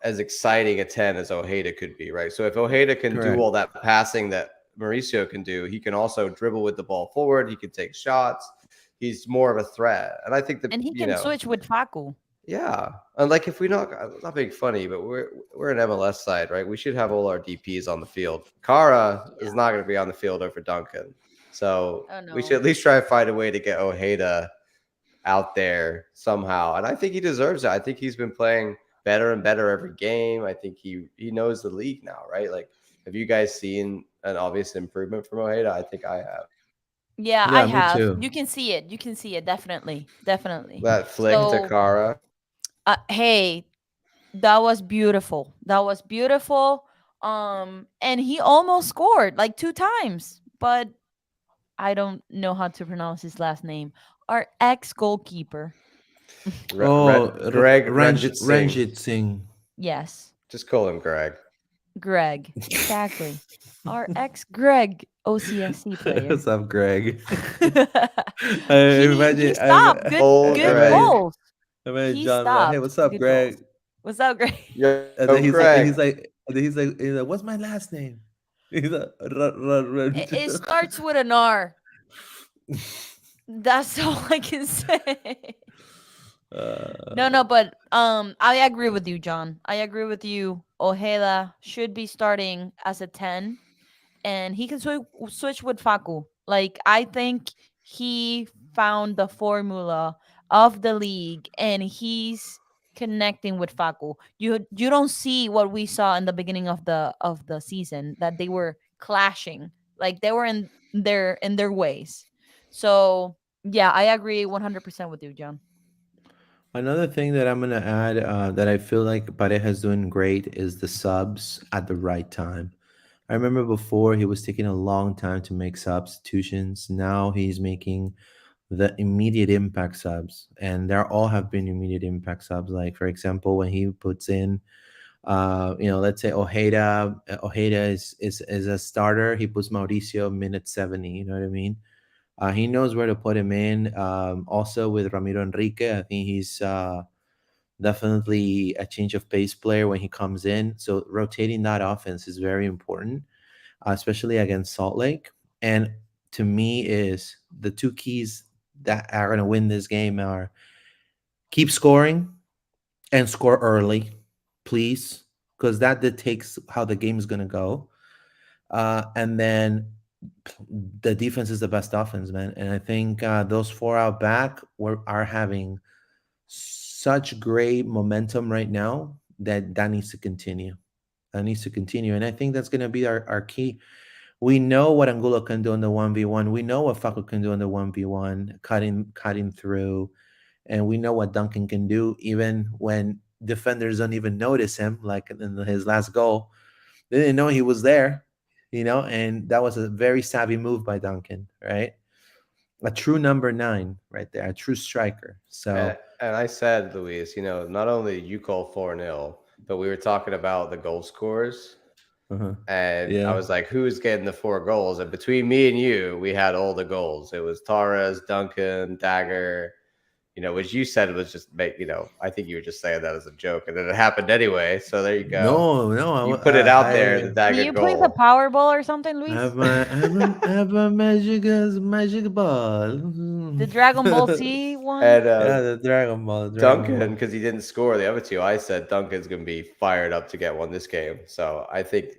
as exciting a 10 as Ojeda could be, right? So if Ojeda can do correct. all that passing that Mauricio can do, he can also dribble with the ball forward. He can take shots. He's more of a threat, and I think And he can switch with Facu. yeah, and like if we not being funny, but we're an MLS side, right? We should have all our DPs on the field. Kara is Yeah. not going to be on the field over Duncan, so Oh we should no. at least try to find a way to get Ojeda out there somehow. And I think he deserves it. I think he's been playing better and better every game. I think he knows the league now, right? Like, have you guys seen an obvious improvement from Ojeda? I think I have. Yeah, I Yeah, me have. too. You can see it. You can see it definitely. Definitely. That flick to So, Kara. hey, that was beautiful. That was beautiful. And he almost scored like 2 times, but I don't know how to pronounce his last name. Our ex goalkeeper. Oh, Greg Ranjit Singh. Ranjit Singh. Yes, Just call him Greg. Greg. Exactly. Our ex Greg OCSC player. What's up, Greg? I He imagine, stopped good Old good Greg. goals. I imagine He John like, hey, stopped what's up, good goals. Greg? What's up, Greg? Yo, And then Greg. what's my last name? He's like, It starts with an R. That's all I can say. No, uh, no, but I agree with you, John. I agree with you. Ojeda should be starting as a 10 and he can switch with Facu. Like I think he found the formula of the league and he's connecting with Facu. You don't see what we saw in the beginning of the season that they were clashing. Like they were in their ways. So, yeah, I agree 100% with you, John. Another thing that I'm gonna add that I feel like Pareja's doing great is the subs at the right time. I remember before he was taking a long time to make substitutions. Now he's making the immediate impact subs, and there all have been immediate impact subs. Like for example, when he puts in, let's say Ojeda is a starter. He puts Mauricio minute 70. You know what I mean? He knows where to put him in. Also with Ramiro Enrique, I think he's definitely a change of pace player when he comes in. So rotating that offense is very important, especially against Salt Lake. And to me, is the two keys that are going to win this game are keep scoring and score early. please, because that dictates how the game is going to go. And then the defense is the best offense, man. And I think those four out back are having such great momentum right now that needs to continue. That needs to continue. And I think that's going to be our key. We know what Angulo can do in the 1v1. We know what Facu can do in the 1v1, cutting through. And we know what Duncan can do even when defenders don't even notice him, like in his last goal. They didn't know he was there, and that was a very savvy move by Duncan, right? A true number nine right there, a true striker. And, So, and I said, Luis, not only you call 4-0, but we were talking about the goal scorers. uh-huh. And I Yeah. was like, who's getting the 4 goals? And between me and you, we had all the goals. It was Torres, Duncan, Dagger, which you said was just I think you were just saying that as a joke. And then it happened anyway. So there you go. No, no, You put it out there, the Can Dagger you play the goal. Powerball or something, I Luis? have a magic ball. The Dragon Ball Z one? And Yeah, the Dragon Ball, the Dragon Duncan, Ball. because he didn't score the other two, I said Duncan's going to be fired up to get one this game. So I think,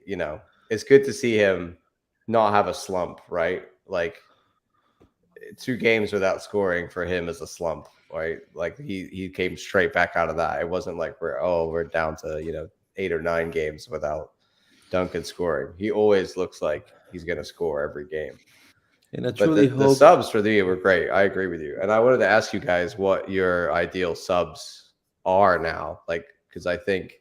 it's good to see him not have a slump, right? Like 2 games without scoring for him is a slump, right? Like he came straight back out of that. It wasn't like we're down to, 8 or 9 games without Duncan scoring. He always looks like he's going to score every game. And I But truly the hope. subs for the year were great. I agree with you. And I wanted to ask you guys what your ideal subs are now. Like, because I think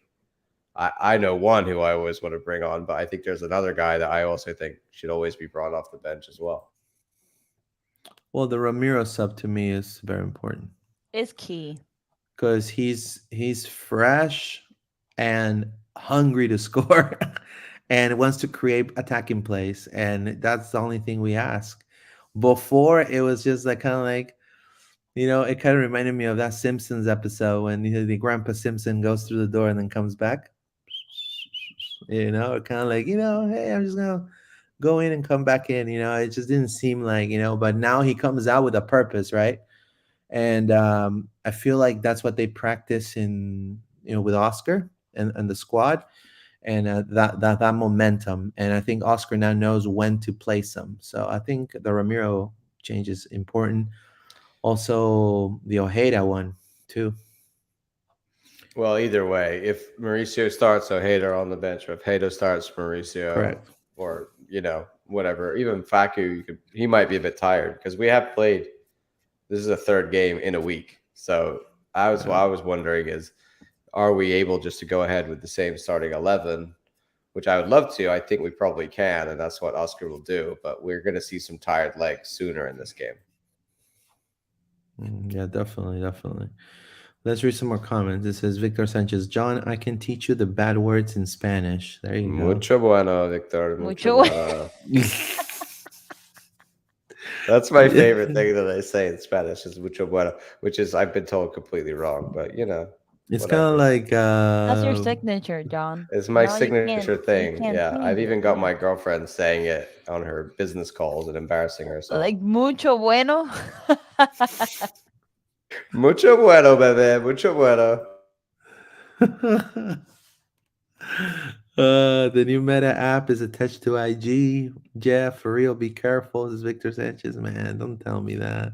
I know one who I always want to bring on, but I think there's another guy that I also think should always be brought off the bench as well. Well, the Ramiro sub to me is very important Is key. because he's fresh and hungry to score and wants to create attacking plays, and that's the only thing we ask. Before it was just like kind of like, it kind of reminded me of that Simpsons episode when the Grandpa Simpson goes through the door and then comes back. Kind of like, hey, I'm just gonna go in and come back in. It just didn't seem like, but now he comes out with a purpose, right? And I feel like that's what they practice in, with Oscar and the squad, and that momentum. And I think Oscar now knows when to place them. So I think the Ramiro change is important. Also, the Ojeda one too. Well, either way, if Mauricio starts, Ojeda on the bench. Or if Ojeda starts, Mauricio, Correct. or whatever. Even Facu, he might be a bit tired because we have played. This is a third game in a week, so what I was wondering is, are we able just to go ahead with the same starting 11? Which I would love to. I think we probably can, and that's what Oscar will do. But we're going to see some tired legs sooner in this game. Yeah, definitely. Let's read some more comments. It says Victor Sanchez, John, I can teach you the bad words in Spanish. There you go. Mucho bueno, Victor. Mucho Mucho bueno. That's my favorite thing that I say in Spanish is mucho bueno, which is I've been told completely wrong, but It's kind of like That's your signature, John. it's my No, you signature can't- thing. you can't Yeah, I've change it, even got yeah. my girlfriend saying it on her business calls and embarrassing herself. Like mucho bueno. Mucho bueno, bebé, mucho bueno. The new Meta app is attached to IG. Jeff, for real, be careful. This is Victor Sanchez, man. Don't tell me that.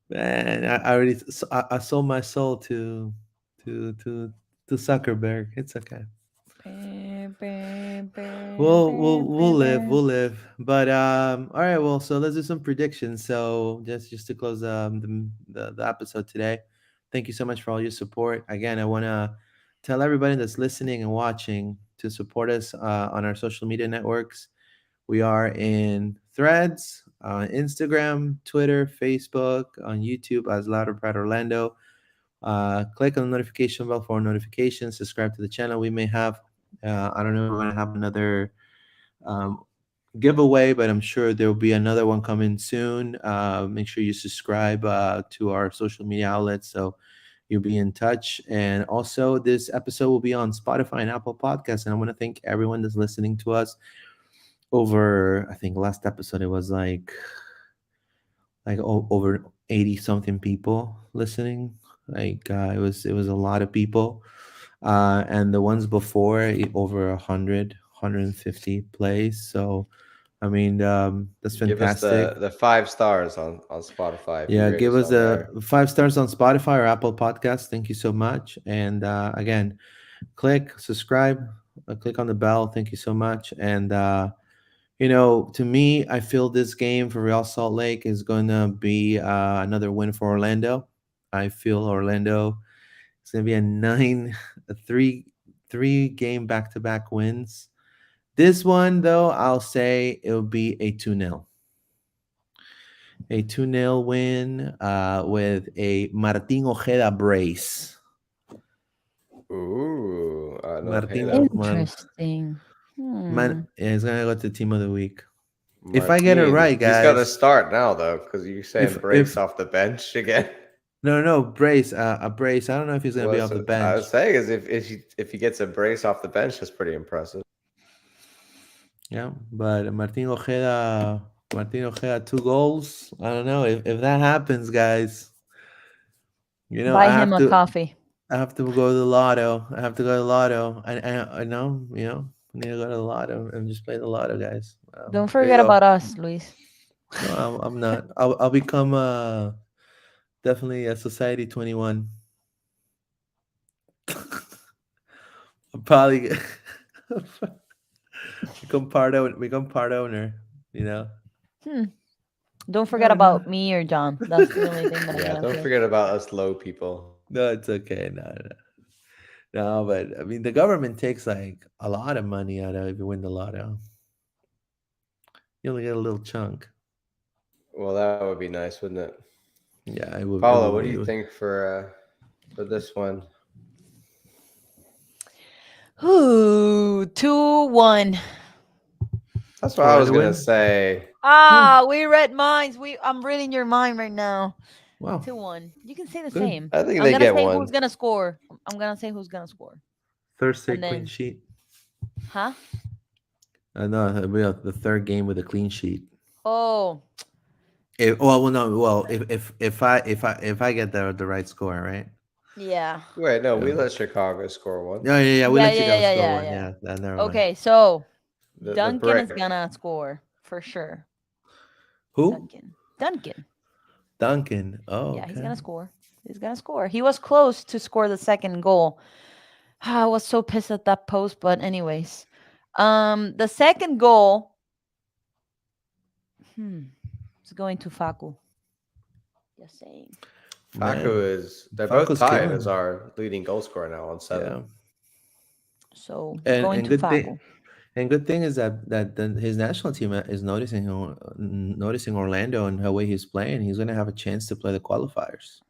Man, I already I sold my soul to to Zuckerberg. It's okay. We'll live. But all right, well, so let's do some predictions. So just to close the episode today. Thank you so much for all your support. Again, I want to tell everybody that's listening and watching to support us on our social media networks. We are in Threads, Instagram, Twitter, Facebook, on YouTube as Louder Pride Orlando. Click on the notification bell for notifications. Subscribe to the channel. We may have, I don't know, we're going to have another um, giveaway, but I'm sure there will be another one coming soon. Make sure you subscribe to our social media outlets so you'll be in touch. And also, this episode will be on Spotify and Apple Podcasts. And I want to thank everyone that's listening to us. Over, I think last episode it was like over 80 something people listening. Like it was a lot of people. and the ones before over 100, 150 plays. So I mean, that's Give us fantastic. the 5 stars on Spotify if you Yeah, rate give us us on a there. 5 stars on Spotify or Apple Podcasts. Thank you so much. And again, click subscribe, click on the bell. Thank you so much. And to me, I feel this game for Real Salt Lake is gonna be another win for Orlando. I feel Orlando is gonna be a nine, a three game back to back wins. This one though, I'll say it'll be a 2-0. A 2-0 win with a Martin Ojeda brace. Ooh, no Martin, Ojeda. Interesting. Hmm. Yeah, he's gonna go to team of the week. If I get it Martin. right, He's got to guys. start now though, because you're saying If brace off the bench again. no, no, brace, a brace. I don't know if he's gonna be Well, off the so I bench. was saying is if he gets a brace off the bench, that's pretty impressive. Yeah, but Martin Ojeda, 2 goals. I don't know if that happens, guys. Buy him a coffee. I have to go to the lotto. I have to go to the lotto. I know, I need to go to the lotto and just play the lotto, guys. Don't There you forget go. about us, Luis. No, I'm not. I'll become definitely a Society 21. I'll probably become part owner. You know. Hmm. Don't forget No, no, about me or John. That's the only thing that I'm Yeah, gonna don't say. forget about us low people. no, it's okay. No, no, no. But I mean, the government takes like a lot of money out of if you win the lotto. You only get a little chunk. Well, that would be nice, wouldn't it? Yeah, it would. It Paula, what would. do It you would. think for this one? Ooh, 2-1. That's what I was Florida gonna win. say. Oh, Ah, we read minds. I'm reading your mind right now. wow, 2-1. You can say the good. same. I think I'm they gonna get say who's one. gonna score. I'm gonna say who's gonna score. Thursday And clean then, sheet. huh? No, it'll be the third game with a clean sheet. Oh, Well, no, well, if I get the right score, right? yeah. Wait, no, we Yeah. let Chicago score one. Yeah, yeah, yeah. We Yeah, let you yeah, yeah, guys yeah, score yeah, one. yeah. Yeah, never mind. Okay, so The Duncan is brick. gonna score for sure. Who? Duncan. Duncan. Oh, Yeah, he's okay. gonna score. He's gonna score. He was close to score the second goal. I was so pissed at that post, but anyways, the second goal, is going to Facu. Just saying. Facu Man, they're both Falco's tied as killing. our leading goal scorer now on 7. Yeah, So and going and to good thing Facu. and good thing is his national team is noticing Orlando and how way he's playing. He's gonna have a chance to play the qualifiers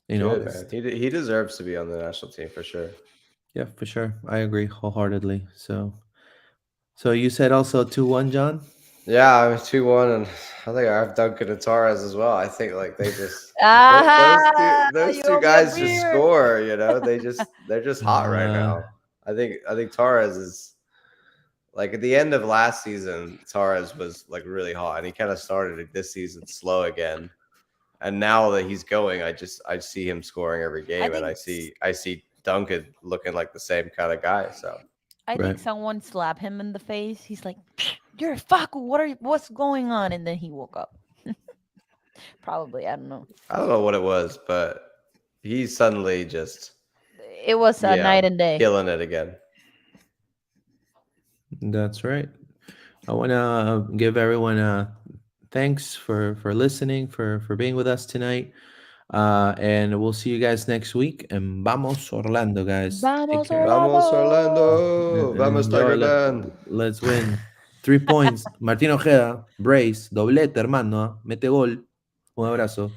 in Good, man. August. He deserves to be on the national team for sure. Yeah, for sure. I agree wholeheartedly. So you said also 2-1, John? Yeah, I'm 2-1, and I think I have Duncan and Torres as well. I think like they just those two Ah, those you two owe me a guys just beer. score. They're just hot right Uh, now. I think Torres is like at the end of last season. Torres was like really hot, and he kind of started this season slow again. And now that he's going, I see him scoring every I game, and think I see Duncan looking like the same kind of guy. So I think right. someone slapped him in the face. He's like, "You're a Facu. What's going on?" And then he woke up. Probably, I don't know. I don't know what it was, but he's suddenly just It was a yeah night and day. killing it again. That's right. I want to give everyone thanks for listening, for being with us tonight. And we'll see you guys next week. And vamos Orlando, guys. Take Vamos care. Vamos Orlando. Orlando, And vamos enjoy. Tigerland. Let's win. 3 points. Martín Ojeda, brace, doblete, hermano. Mete gol. Un abrazo.